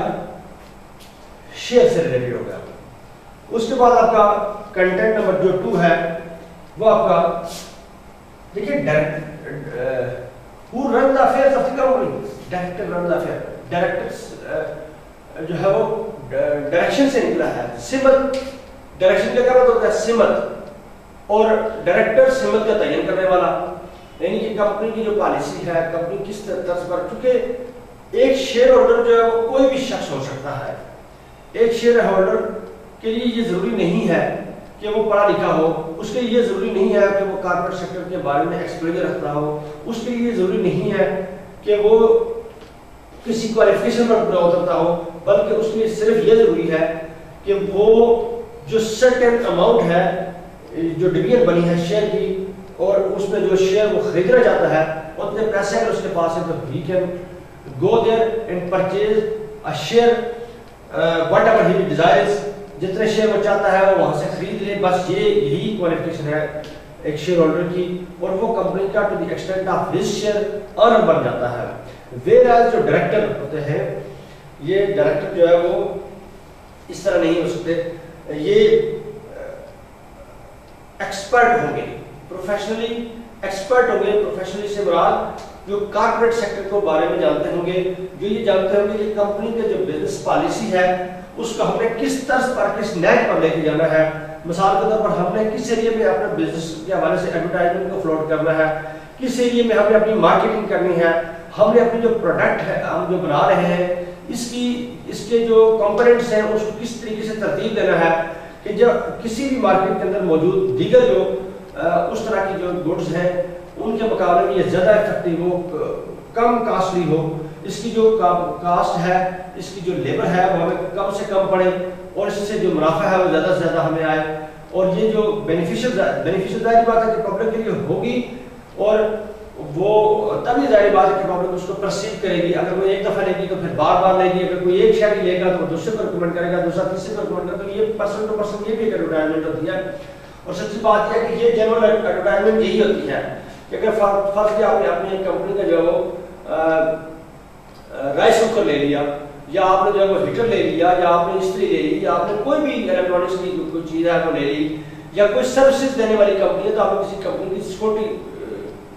शेयर से रिलेटेड हो गया। उसके बाद आपका कंटेंट नंबर जो 2 है वो आपका देखिए who run the affairs of the company, director run the affair, director जो है वो डायरेक्शन से निकला है, सिमत डायरेक्शन क्या करना होता है, सिमत, और डायरेक्टर सिमत का तयन करने वाला, यानी कि कंपनी की जो पॉलिसी है, कंपनी किस तर्ज पर, क्योंकि एक शेयर होल्डर जो है वो कोई भी शख्स हो सकता है, एक शेयर होल्डर के लिए ये जरूरी नहीं है कि वो पढ़ा लिखा हो, उसके लिए जरूरी नहीं है कि वो कॉर्पोरेट सेक्टर के बारे में एक्सपोजर रखता हो, उसके लिए जरूरी नहीं है कि वो किसी क्वालिफिकेशन पर पूरा उतरता हो, बल्कि उसके लिए सिर्फ ये जरूरी है कि वो जो सर्टेन अमाउंट है जो डिवीजन बनी है शेयर की, और उसमें जो शेयर वो खरीदना चाहता है उतने पैसे अगर उसके पास है तो he can go there and purchase a share whatever he desires, जितने शेयर वो चाहता है वो वहां से खरीद ले, बस ये यही क्वालिफिकेशन है एक शेयर होल्डर की, और वो कंपनी का to the extent of his share अर्न बन जाता है। वेयरएज जो डायरेक्टर होते हैं, ये डायरेक्टर जो है वो इस तरह नहीं हो सकते, ये एक्सपर्ट होंगे, प्रोफेशनली एक्सपर्ट होंगे, प्रोफेशनली से मुराद जो कॉर्पोरेट सेक्टर को बारे में जानते होंगे, जो ये जानते होंगे कि कंपनी के जो बिजनेस पॉलिसी है उसको हमने किस तर्ज पर, किस नेट पर लेके जाना है। मिसाल के तौर पर हमने किस एरिया में अपने बिजनेस के हवाले से एडवर्टाइजमेंट को फ्लोट करना है, किस एरिया में हमने अपनी मार्केटिंग करनी है, हमने अपनी जो प्रोडक्ट है हम जो बना रहे हैं इसके जो कंपोनेंट्स हैं उसको किस तरीके से तरतीब देना है कि जब किसी भी मार्केट के अंदर मौजूद दीगर जो उस तरह की जो गुड्स हैं उनके मुकाबले में ये ज़्यादा इफेक्टिव हो, कम कास्टली हो, इसकी जो कास्ट है, इसकी जो लेबर है वो हमें कम से कम पड़े और इससे जो मुनाफा है वो ज़्यादा से ज़्यादा हमें आए। और ये जो बेनिफिशियल जाहिर बात है कि पब्लिक के लिए होगी और वो तभी जाहिर बात है कि पब्लिक उसको परसीव करेगी। अगर वो एक दफ़ा लेगी तो फिर बार बार लेगी, अगर कोई एक शहर लेगा तो दूसरे को रिकमेंड करेगा, दूसरा तीसरे को रिकमेंड करेगा। तो ये पर्सन टू पर्सन ये भी एक एडवर्टाइजमेंट होती है। और सच्ची बात यह है कि ये जनरल एडवर्टाइजमेंट यही होती है कि अगर फर्ज किया आपने अपनी एक कंपनी का जो राइस कुकर ले लिया या आपने जो है वो हीटर ले लिया या आपने इस्त्री ले ली या आपने कोई भी इलेक्ट्रॉनिक्स की कोई चीज़ है वो ले ली या कोई सर्विसेज देने वाली कंपनी है, तो आपने किसी कंपनी की सिक्योरिटी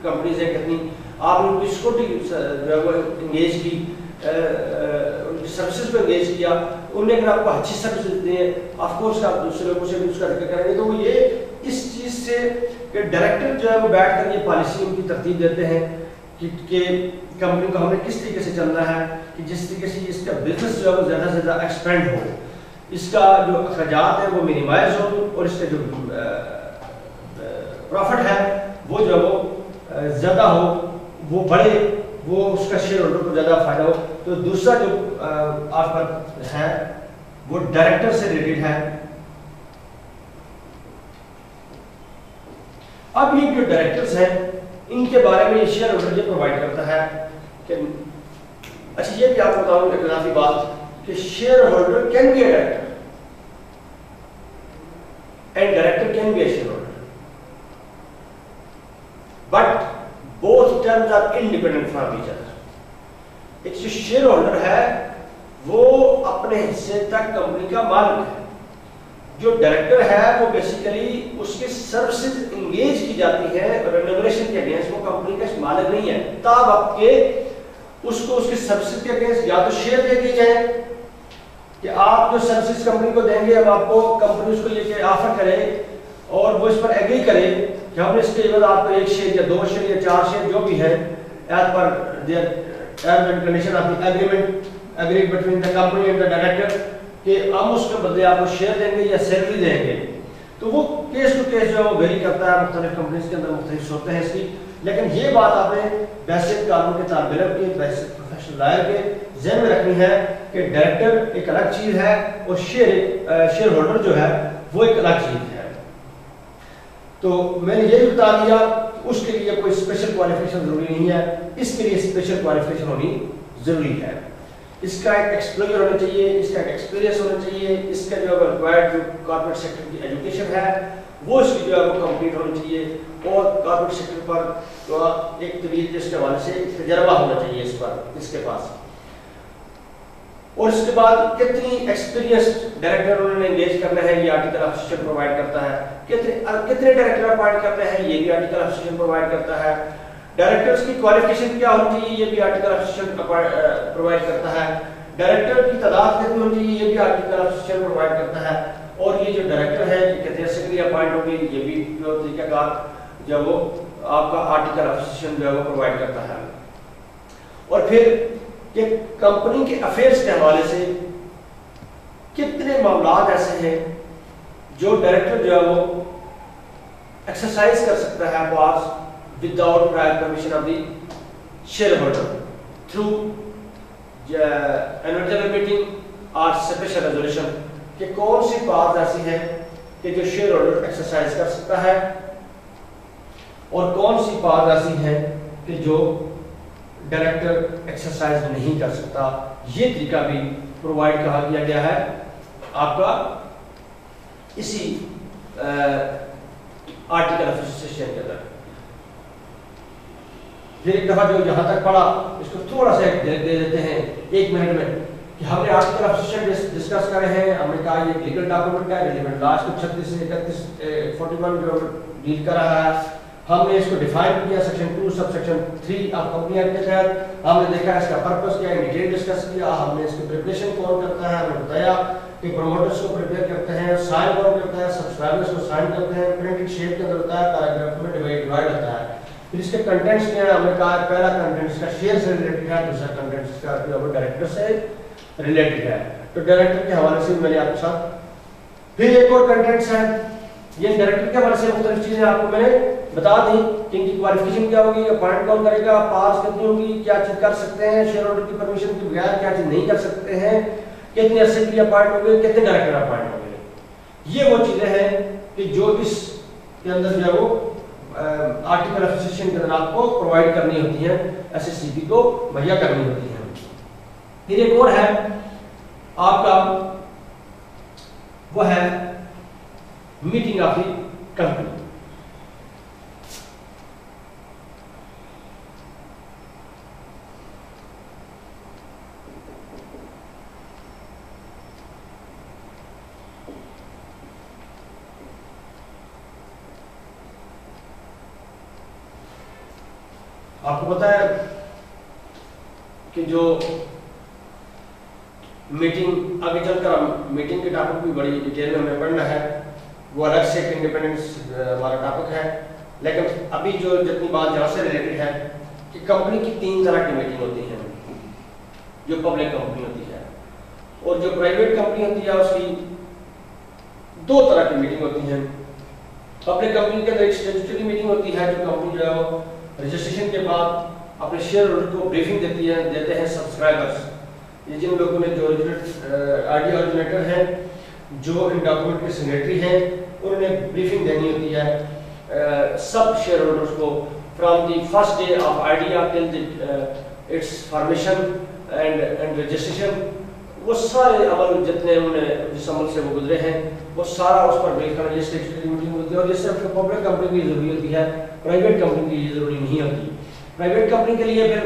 कंपनी से कितनी आपने उनकी सिक्योरिटी जो है वो इंगेज की, उनकी सर्विसेज पर इंगेज किया, उन्हें अगर आपको अच्छी सर्विस दें ऑफकोर्स आप दूसरे लोगों से भी उसका जिक्र करेंगे। तो ये इस चीज़ से कि डायरेक्टर जो है वो बैठ कर ये पॉलिसी उनकी तरतीब देते हैं कि कंपनी को हमें किस तरीके से चलना है कि जिस तरीके से इसका बिजनेस जो है वो ज़्यादा से ज़्यादा एक्सपेंड हो, इसका जो अखराजात है वो मिनिमाइज हो और इसका जो प्रॉफिट है वो जो है वो ज़्यादा हो, वो बढ़े, वो उसका शेयर होल्डर को ज़्यादा फायदा हो। तो दूसरा जो आपका है वो डायरेक्टर से रिलेटेड है। अब ये जो डायरेक्टर्स हैं इनके बारे में शेयर होल्डर ये प्रोवाइड करता है कि अच्छा ये भी आपको बताऊं एक इजाफी बात कि share holder can be a director and director can be a share holder, but both terms are independent from each other. एक जो शेयर होल्डर है वो अपने हिस्से तक कंपनी का मालिक है, जो डायरेक्टर है वो बेसिकली उसके सर्विसेज इंगेज की जाती है और रेन्यूमरेशन के अगेंस्ट वो कंपनी का मालिक नहीं है, तब आपके उसको उसके सर्विसेज के अगेंस्ट या तो शेयर दे दिए जाए कि आप जो सर्विसेज कंपनी को देंगे अब आपको कंपनी उसको ये ऑफर करे और वो इस पर एग्री करे कि हमने इसके बाद आपको 1 शेयर या 2 शेयर या 4 शेयर जो भी है as per their terms and condition of the agreement agreed between the company and the director कि हम उसके बदले आपको शेयर देंगे या सैलरी देंगे। तो वो केस टू केस जो है वो वेरी करता है, मुख्तलिफ कंपनीज के अंदर मुख्तलिफ होते हैं इसकी। लेकिन ये बात आपने बेसिक कानून के तालिब इल्म के, बेसिक प्रोफेशनल लॉयर के ज़हन में रखनी है कि डायरेक्टर एक अलग चीज़ है और शेयर होल्डर जो है वो एक अलग चीज़ है। तो मैंने ये भी बता दिया, उसके लिए कोई स्पेशल क्वालिफिकेशन जरूरी नहीं है, इसके लिए स्पेशल क्वालिफिकेशन होनी जरूरी है। इसका एक एक्सप्लोजर होना चाहिए, इसका एक एक्सपीरियंस होना चाहिए, इसका जो रिक्वायर्ड जो कॉर्पोरेट सेक्टर की एजुकेशन है वो इसकी जो है वो कंप्लीट होनी चाहिए और कॉर्पोरेट सेक्टर पर जो एक तवील इसके हवाले से तजर्बा होना चाहिए इस पर इसके पास। और इसके बाद कितनी एक्सपीरियंस्ड डायरेक्टर उन्होंने एंगेज करना है ये आर्टिकल ऑफ एसोसिएशन प्रोवाइड करता है। कितने डायरेक्टर अपॉइंट करते हैं ये भी आर्टिकल ऑफ एसोसिएशन प्रोवाइड करता है। डायरेक्टर्स की क्वालिफिकेशन क्या होनी चाहिए ये भी आर्टिकल ऑफ एसोसिएशन प्रोवाइड करता है। डायरेक्टर की तादाद कितनी होनी चाहिए ये भी आर्टिकल ऑफ एसोसिएशन प्रोवाइड करता है। और ये जो डायरेक्टर है ये कितने से के लिए अपॉइंट होंगे ये भी जो तरीकाकार जो वो आपका आर्टिकल ऑफ एसोसिएशन जो है वो प्रोवाइड करता है। और फिर कि कंपनी के अफेयर्स के हवाले से कितने मामलात ऐसे हैं जो डायरेक्टर जो है वो एक्सरसाइज कर सकता है pass without prior permission of the share holder through annual general meeting और स्पेशल रेजोल्यूशन कि कौन सी बात ऐसी है कि जो शेयर होल्डर एक्सरसाइज कर सकता है और कौन सी बात ऐसी है कि जो डायरेक्टर एक्सरसाइज नहीं कर सकता। ये तरीका भी प्रोवाइड कहा गया है आपका इसी आर्टिकल ऑफ एसोसिएशन के अंदर। फिर एक दफा जो जहां तक पढ़ा इसको थोड़ा सा दे देते हैं 1 मिनट में कि हमने आर्टिकल ऑफ एसोसिएशन डिस्कस करे हैं। हमने कहा ये लीगल डॉक्यूमेंट है, रिलेवेंट लॉ को 36 से 31 41 जो डील कर रहा है। हमने इसको डिफाइन किया section 2 sub section 3 of company act के तहत। हमने देखा इसका पर्पस क्या है, डिटेल डिस्कस किया। हमने इसकी प्रिपरेशन कौन करता है, हमने बताया कि प्रमोटर्स को प्रिपेयर करते हैं, साइन कौन करता है, सब्सक्राइबर्स को साइन करते हैं, प्रिंटेड शेप के अंदर होता है, पैराग्राफ में डिवाइड होता है। फिर इसके कंटेंट्स क्या है, हमने कहा पहला कंटेंट इसका शेयर से रिलेटेड है, दूसरा कंटेंट इसका डायरेक्टर से रिलेटेड है। तो डायरेक्टर के हवाले से मैंने आपके साथ, फिर एक और कंटेंट्स है, ये डायरेक्टर के हवाले से मुख्तलिफ चीजें आपको मैंने बता दी कि इनकी क्वालिफिकेशन क्या होगी, अपॉइंट कौन करेगा, पास कितनी होगी, क्या चीज कर सकते हैं, शेयर होल्डर की परमिशन के बगैर क्या चीज नहीं कर सकते हैं, कितने अरसे के लिए अपॉइंट होंगे, कितने डायरेक्टर अपॉइंट होंगे। ये वो चीजें हैं कि जो इस के अंदर जो है वो आर्टिकल ऑफ एसोसिएशन के अंदर आपको प्रोवाइड करनी होती है, एसएससीपी को मुहैया करनी होती है। फिर एक और है आपका, वो है मीटिंग ऑफ द कंपनी। आपको पता है कि जो मीटिंग, आगे चलकर मीटिंग के टॉपिक भी बड़ी डिटेल में हमें पढ़ना है, वो अलग से एक इंडिपेंडेंस हमारा टॉपिक है, लेकिन अभी जो जितनी बात यहाँ से रिलेटेड है कि कंपनी की 3 तरह की मीटिंग होती है। जो पब्लिक कंपनी होती है और जो प्राइवेट कंपनी होती है उसकी 2 तरह की मीटिंग होती है। पब्लिक कंपनी के अंदर एक स्टैट्यूटरी मीटिंग होती है, जो कंपनी जो है वो रजिस्ट्रेशन के बाद अपने शेयर होल्डर को ब्रीफिंग देते हैं सब्सक्राइबर्स। ये जिन लोगों ने जो आइडिया ओरिजिनेटर हैं, जो इन डॉक्यूमेंट के सिग्नेटरी हैं, उन्होंने ब्रीफिंग देनी होती है सब शेयर होल्डर्स को from the first day of idea till it's formation and registration. वो सारे अमल जितने उन्हें जिस अमल से वो गुजरे हैं वो सारा उस पर ब्रीफ करना, ये स्टैट्यूटरी मीटिंग होती है। और जिससे पब्लिक कंपनी की जरूरी होती है, प्राइवेट कंपनी की जरूरी नहीं होती। प्राइवेट कंपनी के लिए फिर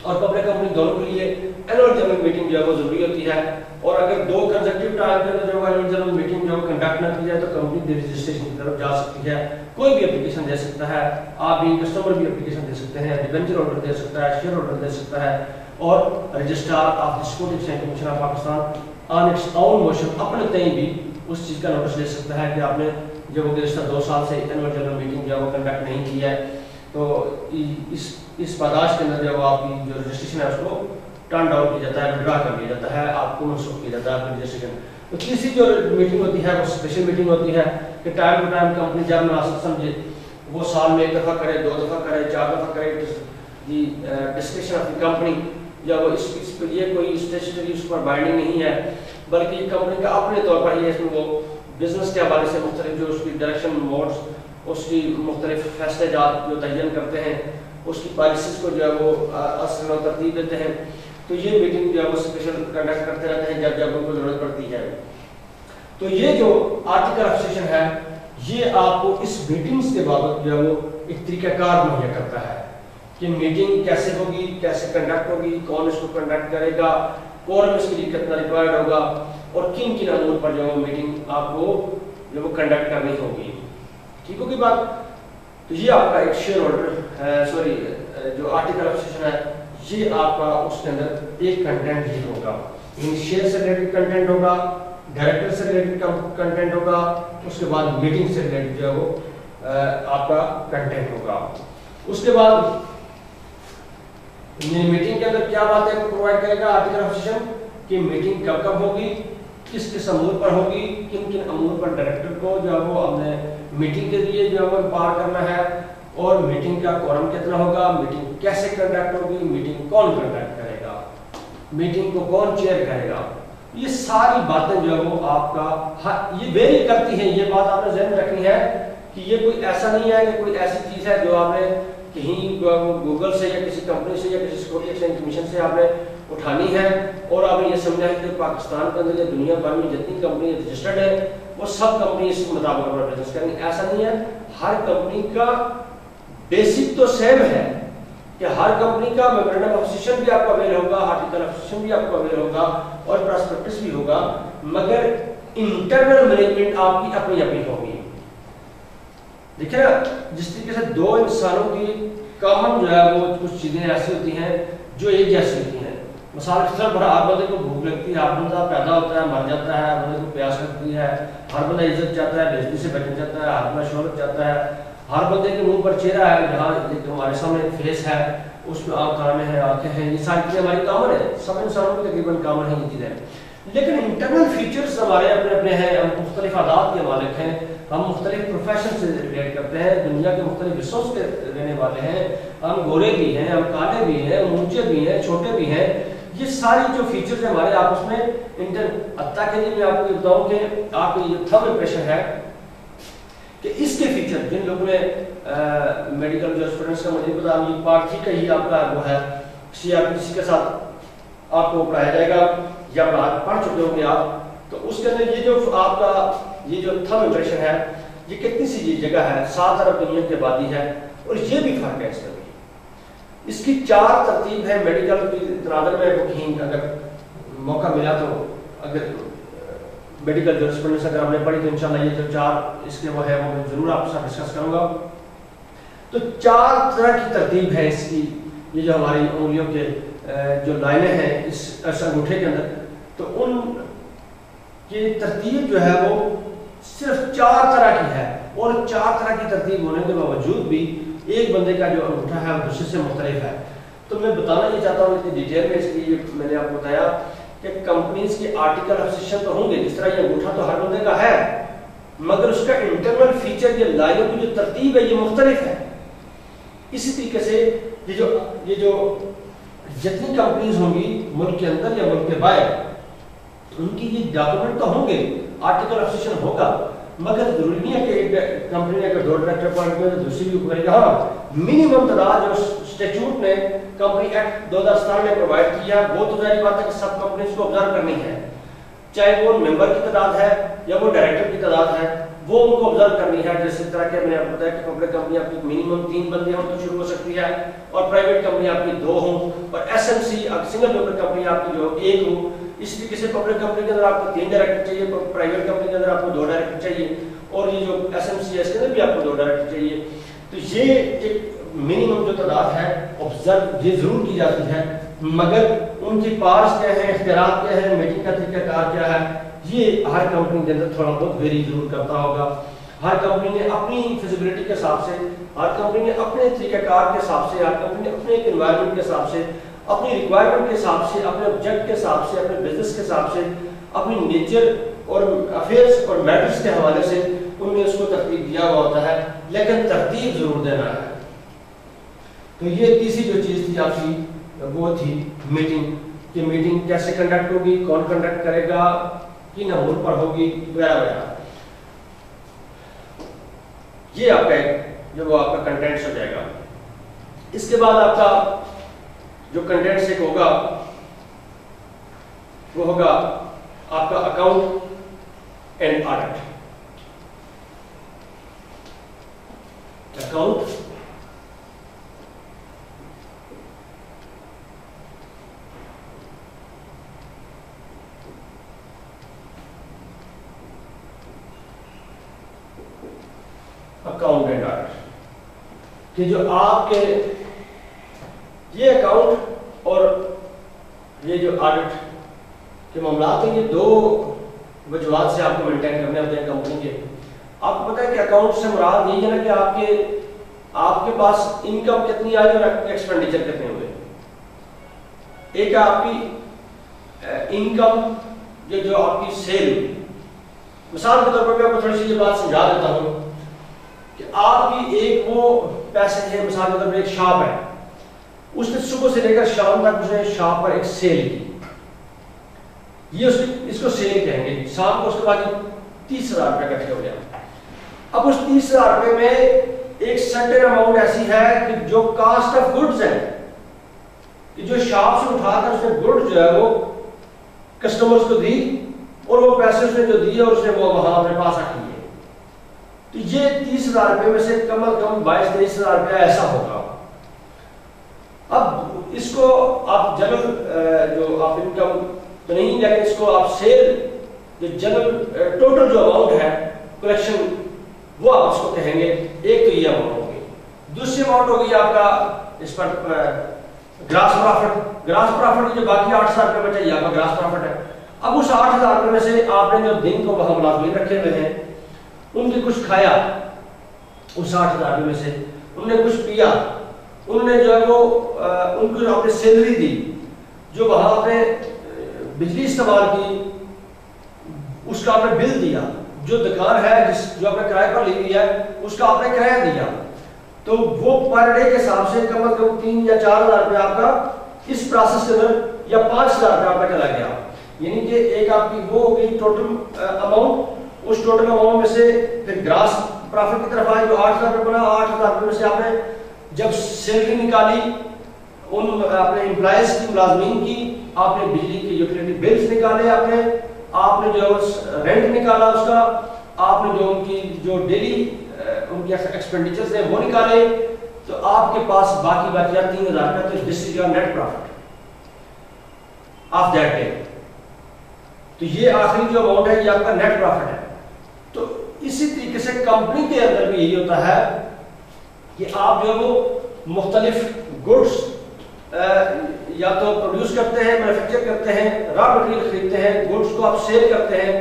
और पब्लिक कंपनी दोनों के लिए एनुअल जनरल मीटिंग जो है वो जरूरी होती है। और अगर 2 कंसेक्यूटिव टाइम के अंदर जो एनुअल जनरल मीटिंग जो कंडक्ट ना की जाए तो कंपनी डी रजिस्ट्रेशन की तरफ जा सकती है। कोई भी एप्लीकेशन दे सकता है, आप भी कस्टमर भी एप्लीकेशन दे सकते हैं, डिबेंचर होल्डर दे सकता है, शेयर होल्डर दे सकता है, और registrar of the security exchange commission of Pakistan on its own motion अपने तय भी उस चीज का नोटिस ले सकता है कि आपने जब वो गुज़श्ता 2 साल से एनुअल जनरल मीटिंग जो है वो कंडक्ट नहीं की है, तो इस पादाश के अंदर जब आपकी जो रजिस्ट्रेशन है उसको टर्न डाउन किया जाता है, विड्रा कर लिया जाता है, आपको मनसूख किया जाता है आपकी रजिस्ट्रेशन। तो तीसरी जो मीटिंग होती है वो स्पेशल मीटिंग होती है कि टाइम टू टाइम कंपनी जब मुनासिब समझे वो साल में 1 दफ़ा करे, 2 दफ़ा करे, 4 दफ़ा करे, दी डिस्कशन ऑफ द कंपनी, या वो इस पर ये कोई स्टेशनरी उस पर बाइंडिंग नहीं है, बल्कि कंपनी का अपने तौर पर ही इसमें वो बिजनेस के हवाले से मुख्तलिफ जो उसकी डायरेक्शन मोड्स, उसकी मुख्तलिफ फैसले जो तयन करते हैं, उसकी पॉलिसीज को जो है वो असल और तरतीब देते हैं। तो ये मीटिंग जो है वो स्पेशल कंडक्ट करते रहते हैं जब उनको जरूरत पड़ती है। तो ये जो आर्टिकल ऑफ एसोसिएशन है ये आपको इस मीटिंग्स के बाबत जो है वो एक तरीकाकार मुहैया करता है कि मीटिंग कैसे होगी, कैसे कंडक्ट होगी, कौन इसको कंडक्ट करेगा, कोरम इसके लिए कितना रिक्वायर्ड होगा, और किन किन अमूर पर जो मीटिंग आपको जो वो कंडक्ट करनी होगी। ठीक होगी बात। तो ये आपका एक शेयर होल्डर जो आर्टिकल ऑफ एसोसिएशन है ये आपका उसके अंदर एक कंटेंट ही होगा। इन शेयर से रिलेटेड कंटेंट होगा, डायरेक्टर से रिलेटेड कंटेंट होगा, उसके बाद मीटिंग से रिलेटेड जो है वो आपका कंटेंट होगा। उसके बाद मीटिंग के अंदर क्या बातें प्रोवाइड करेगा आर्टिकल ऑफ एसोसिएशन कि मीटिंग कब कब होगी, किस किस अमूर पर होगी, किन किन अमूर पर डायरेक्टर को जो है वो हमने मीटिंग के लिए जो है वो पार करना है, और मीटिंग का कोरम कितना होगा, मीटिंग कैसे कंडक्ट होगी, मीटिंग कौन कंडक्ट करेगा, मीटिंग को कौन चेयर करेगा। ये सारी बातें जो है वो आपका ये वेरी करती हैं। ये बात आपने ध्यान में रखनी है कि ये कोई ऐसा नहीं है कि कोई ऐसी चीज है जो आपने कहीं गूगल से या किसी कंपनी से या किसी सिक्योरिटी एक्सचेंज कमीशन से आपने उठानी है और आपने ये समझा है कि पाकिस्तान के अंदर या दुनिया भर में जितनी कंपनी रजिस्टर्ड है वो सब कंपनी इसके मुताबिक अपना बिजनेस करेंगी। ऐसा नहीं है। हर कंपनी का बेसिक तो सेम है कि हर कंपनी का मेमोरेंडम ऑफ एसोसिएशन भी आपको अवेल होगा, आर्टिकल ऑफ एसोसिएशन भी आपको अवेल होगा और प्रॉस्पेक्टस भी होगा, मगर इंटरनल मैनेजमेंट आपकी अपनी अपनी होगी। देखिए ना, जिस तरीके से 2 इंसानों की कॉमन जो है वो कुछ चीजें ऐसी होती हैं जो एक जैसी होती हैं। मिसाल के तौर पर हर बंदे को भूख लगती है, हर बंदा पैदा होता है, मर जाता है, हर बंदे को प्यास लगती है, हर बंदा इज्जत चाहता है, बेइज्जती से बचना चाहता है, हर बंदा शोहरत चाहता है, हर बंदे के मुंह पर चेहरा है, जहाँ हमारे सामने फेस है, उसमें कान है, आंखें हैं, ये सारी चीज़ें हमारी कॉमन है, सब इंसानों की तकरीबन कॉमन है ये चीज़ें। लेकिन इंटरनल फीचर्स हमारे अपने अपने हैं, हम मुख्तलिफ आदात के मालिक हैं, हम मुख्तलिफ प्रोफेशन से रिलेट करते हैं, दुनिया के मुख्तलिफ हिस्सों से रहने वाले हैं, हम गोरे भी हैं, हम काले भी हैं, ऊंचे भी हैं, छोटे भी हैं। ये सारी जो फीचर्स हैं हमारे आपस में हत्ता के लिए मैं आपको बताऊं कि आपको ये थंब इंप्रेशन है कि इसके फीचर जिन लोगों ने मेडिकल जो स्टूडेंट्स का मुझे पता ये पार्ट 3 का ही आपका वो है, CRPC के साथ आपको पढ़ाया जाएगा या पढ़ चुके होंगे आप, तो उसके अंदर ये जो आपका ये जो थंब इंप्रेशन है, ये कितनी सी ये जगह है, 7 अरब दुनिया की आबादी है, और ये भी फर्क है इसका भी। इसकी 4 तरतीब है मेडिकल की तनाज़ुर में बुकिंग, अगर मौका मिला तो अगर मेडिकल जूरिस्प्रूडेंस अगर हमने पढ़ी तो इंशाल्लाह ये जो 4 इसके वो है वो मैं जरूर आपके साथ डिस्कस करूंगा। तो 4 तरह की तरतीब है इसकी, ये जो हमारी उंगलियों के जो लाइनें हैं इस अंगूठे के अंदर, तो उन की तरतीब जो है वो सिर्फ 4 तरह की है, और 4 तरह की तरतीब होने के बावजूद भी एक बंदे का जो अंगूठा है वो दूसरे से मुख्तलिफ है। तो मैं बताना ये चाहता हूँ इतनी डिटेल में, इसलिए मैंने आपको बताया कि कंपनीज के आर्टिकल ऑफ एसोसिएशन तो होंगे, जिस तरह ये अंगूठा तो हर बंदे का है, मगर उसका इंटरनल फीचर, ये लाइनों की जो तरतीब है ये मुख्तलिफ है। इसी तरीके से ये जो जितनी कंपनीज होंगी मुल्क के अंदर या मुल्क के बाहर, उनकी ये डॉक्यूमेंट तो होंगे, आर्टिकल ऑफ एसोसिएशन होगा, मगर जरूरी नहीं है कि एक कंपनी अगर 2 डायरेक्टर पॉइंट में तो दूसरी भी करेगा। हाँ, मिनिमम तादाद जो स्टैट्यूट ने कंपनी एक्ट 2017 ने प्रोवाइड किया, वो तो जारी बात है कि सब कंपनीज को ऑब्जर्व करनी है, चाहे वो मेंबर की तादाद है या वो डायरेक्टर की तादाद है, वो उनको ऑब्जर्व करनी है। जैसे तरह के मैंने आपको बताया कि पब्लिक कंपनी आपकी मिनिमम 3 बंदे हो तो शुरू हो सकती है, और प्राइवेट कंपनी आपकी 2 हो, और SMC सिंगल मेंबर कंपनी आपकी जो 1 हो। इस तरीके से पब्लिक कंपनी के अंदर आपको 3 डायरेक्टर चाहिए, प्राइवेट कंपनी के अंदर आपको 2 डायरेक्टर चाहिए, और ये जो SMC है इसके अंदर भी आपको 2 डायरेक्टर चाहिए। तो ये एक मिनिमम जो तादाद है ऑब्जर्व ये जरूर की जाती है, मगर उनकी पावर्स क्या है, इख्तियारात क्या है, मीटिंग का तरीकाकार क्या है, ये हर कंपनी के अंदर थोड़ा बहुत वेरी जरूर करता होगा। हर कंपनी ने अपनी फिजिबिलिटी के हिसाब से, हर कंपनी ने अपने तरीकाकार के हिसाब से, हर कंपनी ने अपने एनवायरनमेंट के हिसाब से, अपनी रिक्वायरमेंट के हिसाब से, अपने ऑब्जेक्ट के हिसाब से, अपने बिजनेस के हिसाब से, अपनी नेचर और अफेयर्स और मैटर्स के हवाले से उनने उसको तरतीब दिया हुआ होता है, लेकिन तरतीब जरूर देना है। तो ये तीसरी जो चीज़ थी आपकी वो थी मीटिंग, कि मीटिंग कैसे कंडक्ट होगी, कौन कंडक्ट करेगा, किन अमूर पर होगी, वगैरह वगैरह। ये आपका जो वो आपका कंटेंट्स हो जाएगा। इसके बाद आपका जो कंटेंट्स एक होगा वो होगा आपका account and audit. Account account and audit, कि जो आपके ये अकाउंट और ये जो ऑडिट के मामला हैं, ये 2 वजूहात से आपको मेंटेन करने होते हैं कंपनी के। आपको पता है कि अकाउंट से मुराद यही है ना कि आपके पास इनकम कितनी आई और एक्सपेंडिचर कितने हुए। एक आपकी इनकम, ये जो आपकी सेल, मिसाल के तौर पर मैं आपको थोड़ी सी ये बात समझा देता हूँ कि आपकी एक वो पैसे है, मिसाल के तौर पर एक शॉप है, उसने सुबह से लेकर शाम तक उसने शॉप पर एक सेल की, ये इसको सेल कहेंगे। शाम को उसके बाद 30,000 रुपये इकट्ठे हो गया। अब उस 30,000 रुपये में एक सर्टेन अमाउंट ऐसी है कि जो कास्ट ऑफ गुड्स है, कि जो शॉप से उठाकर उसने गुड्स जो है वो कस्टमर्स को दी, और वो पैसे उसने जो दिए और उसने वो वहां अपने पास रख लिए। तो ये 30,000 रुपये में से कम से कम 22-23,000 रुपया ऐसा होगा। अब इसको आप जनरल जो आप इनकम तो नहीं, लेकिन इसको आप सेल जो जनरल टोटल जो अमाउंट है कलेक्शन, वो आप इसको कहेंगे। एक तो ये अमाउंट होगी, दूसरी अमाउंट होगी आपका इस पर ग्रास प्रॉफिट। ग्रास प्रॉफिट जो बाकी 8,000 रुपये बचा, ये आपका ग्रास प्रॉफिट है। अब उस 8,000 रुपये में से आपने जो दिन को वहां मुलाजमीन रखे हुए हैं उनके कुछ खाया, उस 60,000 में से उन्होंने कुछ पिया, उन्होंने जो है वो उनको जो आपने सैलरी दी, जो वहां आपने बिजली इस्तेमाल की, उसका आपने बिल दिया, जो दुकान है जो आपने किराए पर ली हुई है उसका आपने किराया दिया, तो वो पर डे के हिसाब से कम से कम 3 या 4,000 रुपये आपका इस प्रोसेस के अंदर, या 5,000 रुपये आपका चला गया। यानी कि एक आपकी वो हो गई टोटल अमाउंट। उस टोटल अमाउंट में से फिर ग्रास प्रॉफिट की तरफ आए जो 8,000 रुपये बना। 8,000 रुपये में से आपने जब सैलरी निकाली उन अपने एम्प्लॉयज की, मुलाजमीन की, आपने बिजली के यूटिलिटी बिल्स निकाले, आपने जो रेंट निकाला उसका, आपने जो उनकी जो डेली उनके एक्सपेंडिचर्स हैं वो निकाले, तो आपके पास बाकी बच गया 3,000 रुपये। तो this is your net profit of that day. तो ये आखिरी जो अमाउंट है ये आपका नेट प्रॉफिट है। तो इसी तरीके से कंपनी के अंदर भी यही होता है कि आप जो वो मुख्तलिफ गुड्स या तो प्रोड्यूस करते हैं, मैन्युफैक्चर करते हैं, रॉ मटेरियल खरीदते हैं, गुड्स को आप सेल करते हैं।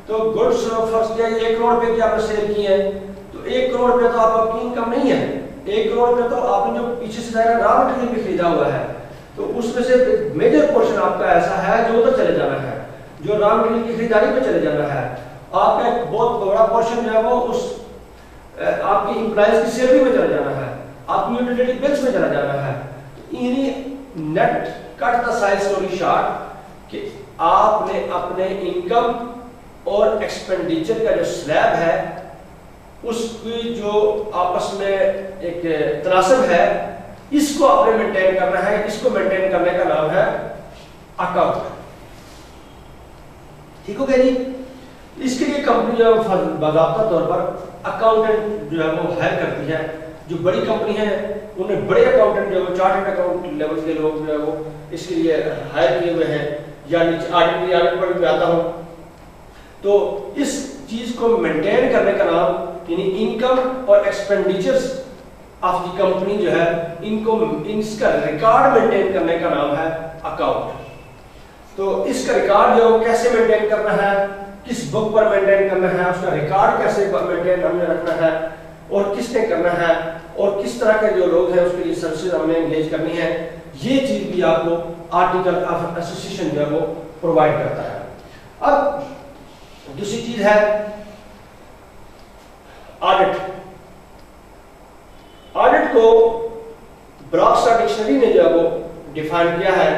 तो गुड्स फर्स्ट किया 1 करोड़ रुपए की आपने सेल की है, तो 1 करोड़ रुपए तो आपकी इनकम नहीं है। 1 करोड़ रुपए तो आपने जो पीछे से जाएगा रॉ मटेरियल भी खरीदा हुआ है, तो उसमें से मेजर पोर्शन आपका ऐसा है जो उधर चले जाना है, जो रॉ मटेरियल की खरीदारी पे चले जाना है। आपका एक बहुत बड़ा पोर्शन जो है वो उस आपकी एम्प्लॉयज की सैलरी में चला जाना है, आपकी यूटिलिटी बिल्स में चला जाना है। Net cut the side story short कि आपने अपने इनकम और एक्सपेंडिचर का जो स्लैब है उसकी जो आपस में एक तनासब है, इसको आपने मेंटेन करना है। इसको मेंटेन करने का नाम है अकाउंट। ठीक हो गया जी। इसके लिए कंपनी जो बाकायदा तौर पर अकाउंटेंट जो है वो हायर करती है। जो बड़ी कंपनी है उन्हें बड़े अकाउंटेंट जो है चार्टर्ड अकाउंट लेवल के लोग जो है वो इसके लिए हायर किए हुए हैं, या नीचे ऑडिट पर भी आता हूं। तो इस चीज को मेंटेन करने का नाम, यानी इनकम और एक्सपेंडिचर्स ऑफ द कंपनी जो है, इनको इसका रिकॉर्ड मेंटेन करने का नाम है अकाउंट। तो इसका रिकॉर्ड जो कैसे मेंटेन करना है, किस बुक पर मेंटेन करना है, उसका रिकॉर्ड कैसे मेंटेन हमने रखना है और किसने करना है, और किस तरह के जो लोग हैं उसके लिए सर्विसेज हमने एंगेज करनी है, ये चीज भी आपको आर्टिकल ऑफ एसोसिएशन जो है वो प्रोवाइड करता है। अब दूसरी चीज है ऑडिट। ऑडिट को ब्रॉक्स्टर डिक्शनरी ने जो है वो डिफाइन किया है,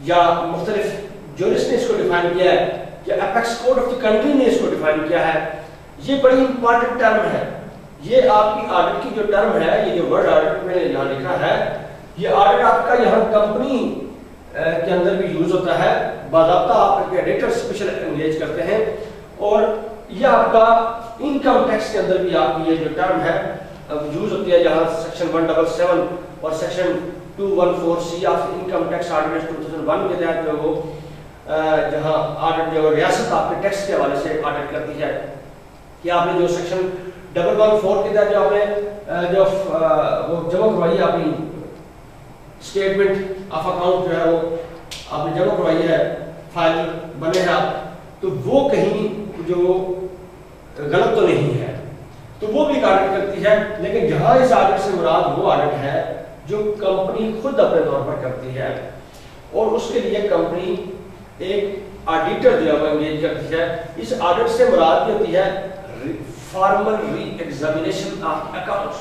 या मुख्तलिफ जूरिस्ट ने इसको डिफाइन किया है, या apex code of the country ने इसको डिफाइन किया है। ये बड़ी इंपॉर्टेंट टर्म है। ये आपकी ऑडिट की जो टर्म है, ये जो वर्ड ऑडिट में यहाँ लिखा है, ये ऑडिट आपका यहाँ कंपनी के अंदर भी यूज होता है। बाकायदा आप ऑडिटर स्पेशल एंगेज करते हैं, और ये आपका इनकम टैक्स के अंदर भी आपकी ये जो टर्म है यूज होती है, जहाँ सेक्शन 177 और section 214C of income tax ordinance 2001 के तहत जो वो जहाँ ऑडिट जो रियासत आपके टैक्स के हवाले से ऑडिट करती है कि आपने जो सेक्शन 114 के तहत जो आपने जो वो जमा करवाई है, अपनी स्टेटमेंट ऑफ अकाउंट जो है वो आपने जमा करवाई है, फाइल बने हैं आप, तो वो कहीं जो गलत तो नहीं है, तो वो भी ऑडिट करती है। लेकिन जहां इस ऑडिट से मुराद वो ऑडिट है जो कंपनी खुद अपने तौर पर करती है, और उसके लिए कंपनी एक ऑडिटर जो है एंगेज करती है। इस ऑडिट से मुराद होती है formal re examination of accounts.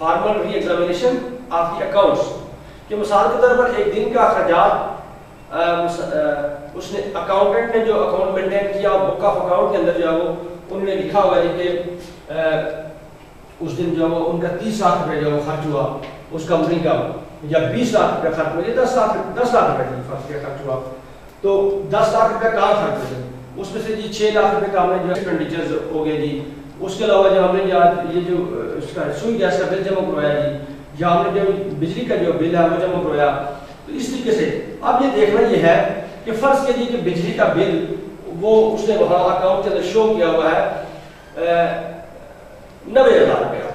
Formal re examination of the accounts कि मिसाल के तौर पर एक दिन का खर्चात उसने अकाउंटेंट ने जो अकाउंट मेंटेन किया, बुक ऑफ अकाउंट के अंदर जो है वो उन्होंने लिखा हुआ है कि उस दिन जो है उनका 30 लाख रुपए जो खर्च हुआ उस कंपनी का, या 20 लाख रुपए खर्च हुआ, 10 लाख रुपए खर्च हुआ, तो 10 लाख रुपए कहाँ खर्च हुए, उसमें से जी 6 लाख रुपए का हमने जो एक्सपेंडिचर्स हो गए जी। उसके अलावा जो हमने ये जो इसका सुई गैस का बिल जमा करवाया जी, या हमने जो बिजली का जो बिल है वो जमा करवाया। तो इस तरीके से अब ये देखना ये है कि फर्ज कीजिए कि बिजली का बिल वो उसने वहां अकाउंट के अंदर शो किया हुआ है 90,000 रुपया,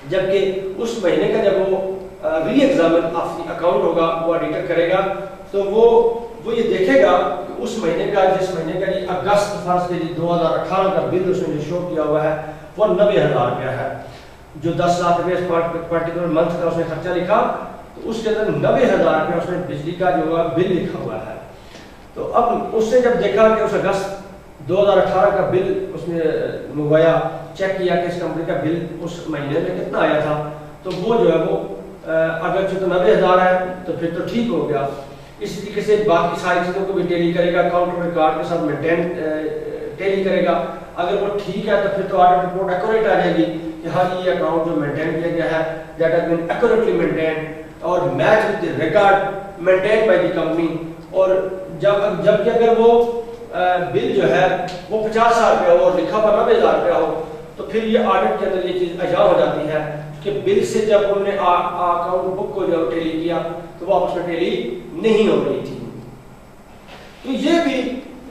जबकि उस महीने का जब वो री एग्जामिन ऑफ द अकाउंट होगा, वो ऑडिटर करेगा, तो वो ये देखेगा कि उस महीने का, जिस महीने का ये अगस्त फर्स्ट के 2018 का बिल उसने जो शो किया हुआ है वो 90,000 रुपया है। जो 10 लाख रुपये पर्टिकुलर मंथ का उसने खर्चा लिखा, तो उसके अंदर 90,000 रुपया उसने बिजली का जो है बिल लिखा हुआ है। तो अब उसने जब देखा कि उस अगस्त 2018 का बिल उसने मंगवाया, चेक किया कि इस कंपनी का बिल उस महीने में कितना आया था, तो वो जो है वो अगर जो तो 90,000 है तो फिर तो ठीक हो गया। इस तरीके से बाकी सारी चीज़ों को भी टेली करेगा, काउंटर रिकॉर्ड के साथ मेंटेन टेली करेगा। अगर वो ठीक है तो फिर तो ऑडिट रिपोर्ट एक्यूरेट आ जाएगी कि हाँ ये अकाउंट जो मेंटेन किया गया है that has been accurately maintain और match with the record maintain by the company. और जबकि अगर वो बिल जो है वो 50,000 रुपया हो और लिखा हुआ 90,000 रुपया हो, तो फिर ये ऑडिट के अंदर ये चीज़ अजा हो जाती है कि बिल से जब उन्होंने अकाउंट बुक को जो टेली किया तो वो आपस में टेली नहीं हो रही थी। तो ये भी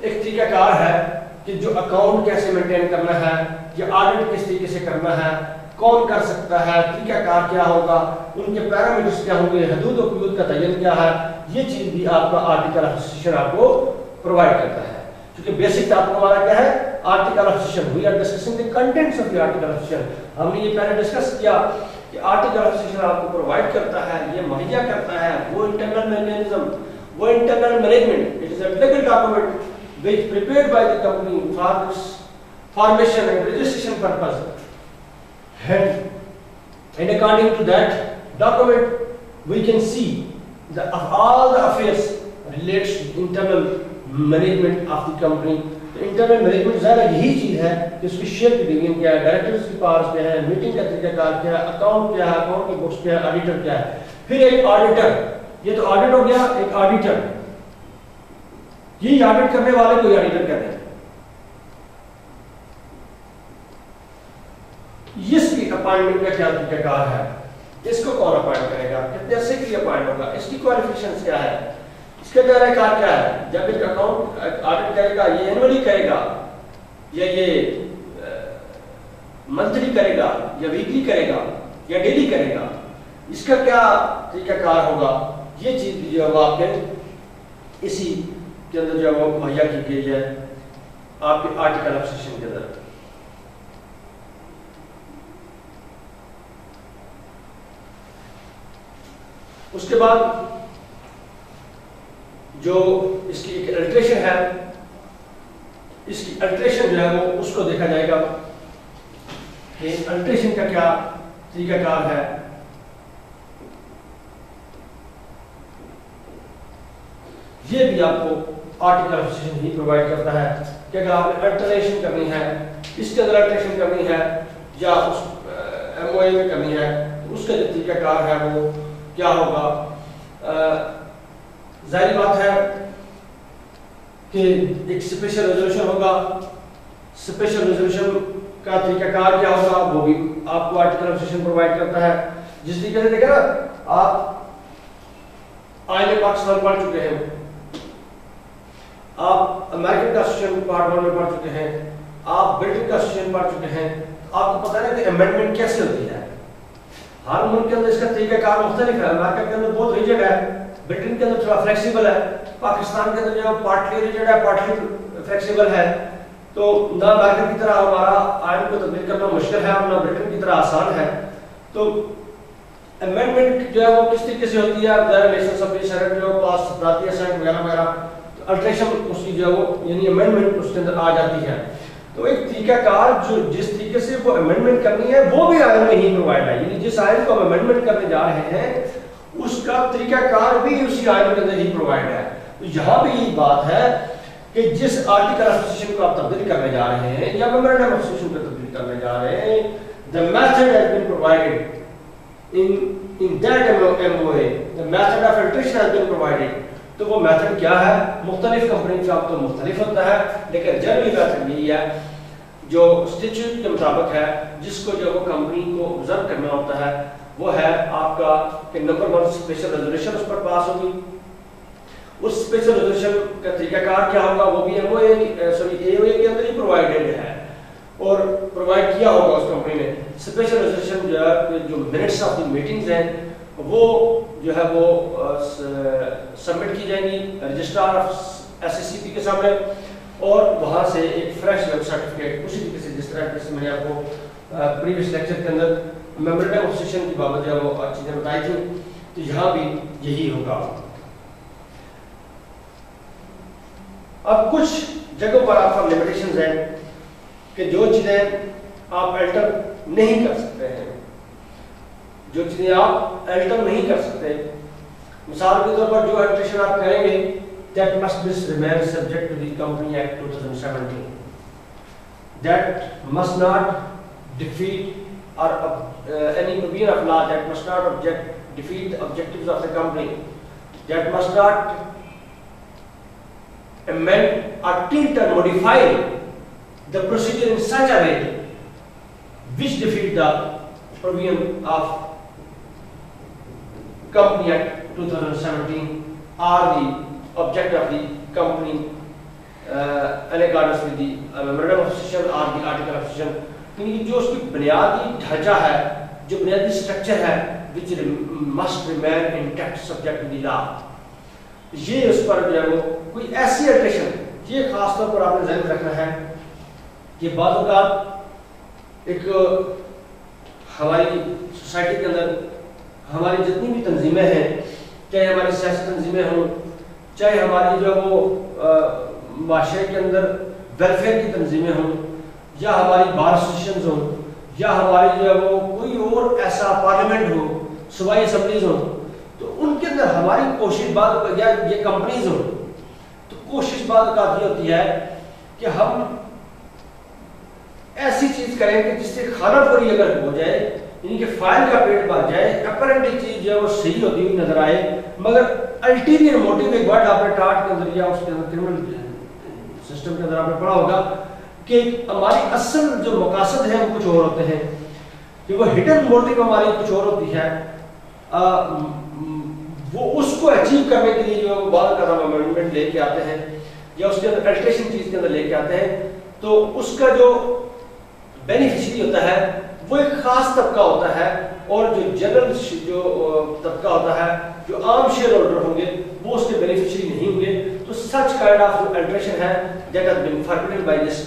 एक तरीकाकार है कि जो अकाउंट कैसे मेंटेन करना है, या ऑडिट किस तरीके से करना है, कौन कर सकता है, तरीकाकार क्या होगा, उनके पैरामीटर्स क्या होंगे, हदूद और कुदूद का तयन क्या है, ये चीज़ भी आपका आर्टिकल ऑफ एसोसिएशन आपको प्रोवाइड करता है। क्योंकि बेसिक आपको हमारा क्या है, article of association. We are discussing the contents of the article of association. हमने ये पहले डिस्कस किया कि आर्टिकल ऑफ एसोसिएशन आपको प्रोवाइड करता है, ये मुहैया करता है वो इंटरनल मैकेनिज्म, वो internal management. It is a legal document which prepared by the company for this formation and registration purpose, and according to that document we can see all the affairs relates to internal management of the company. तो internal management ज़्यादा यही चीज़ है कि उसकी share की division क्या है, directors की पावर्स क्या है, मीटिंग का तरीकाकार क्या है, अकाउंट क्या है, अकाउंट की बुक्स क्या है, ऑडिटर क्या है, फिर एक ऑडिटर। ये तो ऑडिट हो गया, एक ऑडिटर। ये ऑडिट करने वाले कोई ऑडिटर कहते हैं। इसकी अपॉइंटमेंट का क्या तरीकाकार है, इसको कौन अपॉइंट करेगा, कितने अरसे के लिए अपॉइंट होगा, इसकी क्वालिफिकेशंस क्या है, इसका तरीकाकार क्या है। जब एक अकाउंट ऑडिट करेगा, ये एनुअली करेगा या ये मंथली करेगा या वीकली करेगा या डेली करेगा, इसका क्या तरीकाकार होगा, ये चीज जो है आपके इसी के अंदर जो है वो मुहैया की गई है आपके आर्टिकल ऑफ एसोसिएशन के अंदर। उसके बाद जो इसकी एक अल्ट्रेशन है, इसकी अल्ट्रेशन जो है वो उसको देखा जाएगा कि अल्ट्रेशन का क्या तरीकाकार है। ये भी आपको article of association he provide करता है कि अगर आपने अल्टरेशन करनी है, इसके अंदर अल्टरेशन करनी है या उस एमओए में करनी है, तो उसका जो तरीकाकार है वो क्या होगा। जाहिर बात है कि एक स्पेशल रेजोल्यूशन होगा, स्पेशल रेजोल्यूशन का तरीकाकार क्या होगा वो भी आपको आर्टिकल ऑफ एसोसिएशन प्रोवाइड करता है। जिस तरीके से देखें ना, आप आईने पाकिस्तान पढ़ चुके हैं, आप अमेरिकन का एसोसिएशन पार्ट 1 में पढ़ चुके हैं, आप ब्रिटेन का एसोसिएशन पढ़ चुके हैं, आपको पता है कि अमेंडमेंट कैसे होती है। हर मुल्क के अंदर इसका तरीकाकार मुख्तलिफ है। अमेरिका के अंदर बहुत रिजिड है, ब्रिटेन के अंदर थोड़ा फ्लेक्सिबल है, पाकिस्तान के अंदर जो पार्टली रिजिड है, पार्टली फ्लेक्सिबल है। तो ना अमेरिका की तरह हमारा आइन को तब्दील करना मुश्किल है, ना ब्रिटेन की तरह आसान है। तो अमेंडमेंट जो है वो किस तरीके से होती है, जो पास वगैरह वगैरह, अल्ट्रेशन उसकी जो है वो यानी अमेंडमेंट उसके अंदर आ जाती है। तो एक तरीकाकार जो जिस तरीके से वो अमेंडमेंट करनी है वो भी आइन में ही प्रोवाइड है, यानी जिस आइन को हम अमेंडमेंट करने जा रहे हैं उसका तरीकाकार भी उसी आइन के अंदर ही प्रोवाइड है। तो यहाँ भी यही बात है कि जिस आर्टिकल ऑफ एसोसिएशन को आप तब्दील करने जा रहे हैं या मेमोरेंडम ऑफ एसोसिएशन को तब्दील करने जा रहे हैं, the method has been provided in that MOA, the method of filtration has been provided। तो वो मेथड क्या है, मुख्तलिफ कंपनी का तो मुख्तलिफ होता है, लेकिन जनरली मेथड यही है जो स्टैट्यूट के मुताबिक है, जिसको जो वो कंपनी को ऑब्जर्व करना होता है वो है आपका कि नंबर 1 स्पेशल रेजोल्यूशन उस पर पास होगी। उस स्पेशल रेजोल्यूशन का तरीकाकार क्या होगा वो भी एओए के अंदर ही प्रोवाइडेड है और प्रोवाइड किया होगा उस कंपनी ने। स्पेशल रेजोल्यूशन जो है, जो मिनट्स ऑफ द मीटिंग्स हैं वो जो है वो सबमिट की जाएंगी रजिस्ट्रार ऑफ SSCP के सामने, और वहाँ से एक फ्रेश वेब सर्टिफिकेट उसी तरीके से जिस तरह से मैंने आपको प्रीवियस लेक्चर के अंदर मेमोरेंडम ऑफ सेशन की बाबत जो वो चीज़ें बताई थी, तो यहाँ भी यही होगा। अब कुछ जगहों पर आपका लिमिटेशंस है कि जो चीज़ें आप अल्टर नहीं कर सकते हैं, जो चीज़ें आप अल्टर नहीं कर सकते, मिसाल के तौर पर जो अल्टरेशन आप करेंगे that must remain subject to the Company Act 2017, that must not defeat or any provision of law, that must not defeat the objectives of the company, that must not amend or tilt or modify the procedure in such a way which defeat the provision of Company Act 2017 or the object of the company in accordance with the memorandum of association or the article of association, यानी कि जो उसकी बुनियादी ढांचा है, जो बुनियादी structure है, which must remain intact subject to the law, ये उस पर जो है वो कोई ऐसी अल्टरेशन, ये खास तौर पर आपने ध्यान में रखना है कि बातों का एक हमारी सोसाइटी के अंदर हमारी जितनी भी तंजीमें हैं, चाहे हमारी सियासी तंजीमें हों, चाहे हमारी जो वो माशरे के अंदर वेलफेयर की तंजीमें हों, या हमारी बार एसोसिएशंस हों, या हमारी जो है वो कोई और ऐसा पार्लियामेंट हो, सूबाई असम्बलीज हो, तो उनके अंदर हमारी कोशिश बाद या ये कंपनीज हो, तो कोशिश बाद काफी होती है कि हम ऐसी चीज करें कि जिससे खाना पूरी अगर हो जाए, यानी कि फाइल का पेट भर जाए, अपरेंटली चीज जो है वो सही होती हुई नजर आए, मगर अल्टीरियर मोटिव एक वर्ड आपने टार्ट के अंदर या उसके अंदर क्रिमिनल सिस्टम के अंदर आपने पढ़ा होगा कि हमारी असल जो मकासद है वो कुछ और होते हैं, कि वो हिडन मोटिव हमारी कुछ और होती है, वो उसको अचीव करने के लिए जो बहुत का अमेंडमेंट लेके आते हैं या उसके अंदर अल्टरेशन चीज के अंदर लेके आते हैं, तो उसका जो बेनिफिशियरी होता है वो एक खास तबका होता है, और जो जनरल जो तबका होता है, जो आम शेयर होल्डर होंगे, वो उसके बेनिफिशियरी नहीं होंगे। तो सच काइंड ऑफ अल्टरेशन है that has been forbidden by this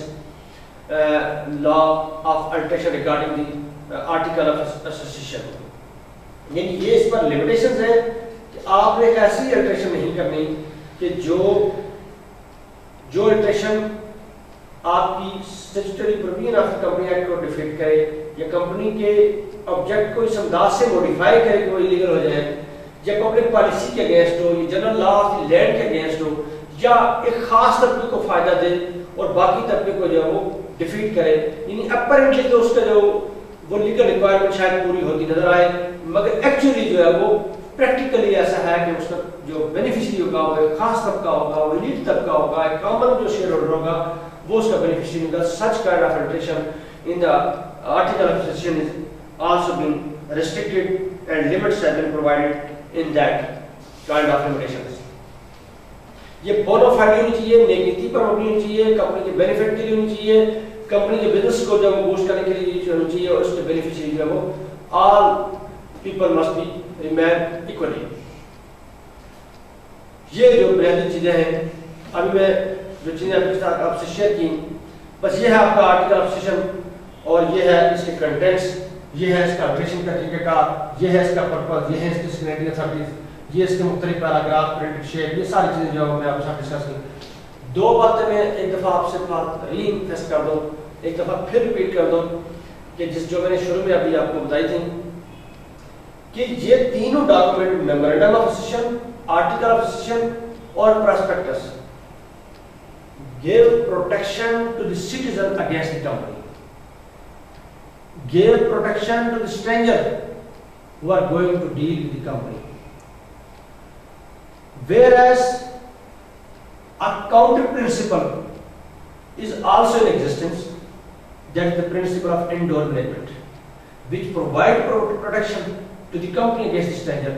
law of alteration regarding the article of association. यानी ये इस पर लिमिटेशंस है कि आपने ऐसी अल्टरेशन नहीं करनी कि जो अल्टरेशन आपकी statutory provision of company act को डिफीट करे, या कंपनी के ऑब्जेक्ट को इस अंदाज से मॉडिफाई करे कि वो इलीगल हो जाए, या पब्लिक पॉलिसी के अगेंस्ट हो, या general law of the land के अगेंस्ट हो, या एक खास तबके को फायदा दे और बाकी तबके को जो है वो डिफीट करे। यानी अपरेंटली तो उसका जो वो लीगल रिक्वायरमेंट शायद पूरी होती नजर आए, मगर एक्चुअली जो है वो प्रैक्टिकली ऐसा है कि उसका जो बेनिफिशियरी होगा वो एक खास तबका होगा, वो एलीट तबका होगा, एक कॉमन जो शेयर होल्डर होगा वो उसका बेनिफिशियरी होगा। Such kind of alteration in the article of association is also been restricted and limits have been provided in that kind of limitations. ये बोनाफाइड होनी चाहिए, नेक नीति पर होनी चाहिए, कंपनी के बेनिफिट के लिए होनी चाहिए, कंपनी के बिजनेस को जब बूस्ट करने के लिए होनी चाहिए, और उसके बेनिफिशियरी जो है वो all people must be remain equally. ये जो बुनियादी चीजें हैं, अभी मैं जो चीजें आपके साथ आपसे शेयर की, बस ये है आपका आर्टिकल ऑफ एसोसिएशन, और ये है इसके कंटेंट्स, ये है इसका अल्टरेशन का तरीका, ये है इसका पर्पस, ये है इसकी सिग्नेचरिंग अथॉरिटीज, ये इसके मुख्तलिफ पैराग्राफ, प्रिंटेड शेप, ये सारी चीजें जो मैं आपके साथ डिस्कस की। दो बातें मैं एक दफा आपसे बात रीइंफोर्स कर दूं, एक दफा फिर रिपीट कर दूं कि जिस जो मैंने शुरू में अभी आपको बताई थी कि ये तीनों document, memorandum of association, article of association और prospectus, give protection to the citizen against the company, give protection to the stranger who are going to deal with the company. Whereas a counter principle is also in existence, that is the principle of indoor management, which provide protection to the company against the stranger.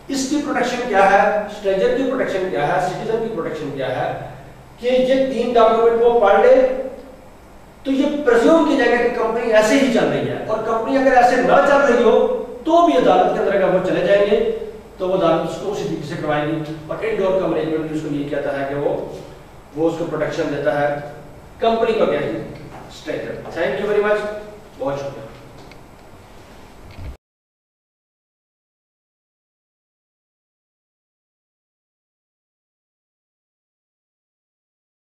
इसकी protection क्या है, stranger की protection क्या है, citizen की protection क्या है, कि ये तीन डॉक्यूमेंट को पढ़ ले तो ये प्रेज्यूम की जाएगा कि कंपनी ऐसे ही चल रही है, और कंपनी अगर ऐसे ना चल रही हो तो भी अदालत के अंदर अगर वो चले जाएंगे तो वो अदालत उसको उसी तरीके से करवाएगी। और इनडोर का मैनेजमेंट उसको ये कहता है कि वो उसको प्रोटेक्शन देता है कंपनी को against stranger. Thank you very much, बहुत शुक्रिया।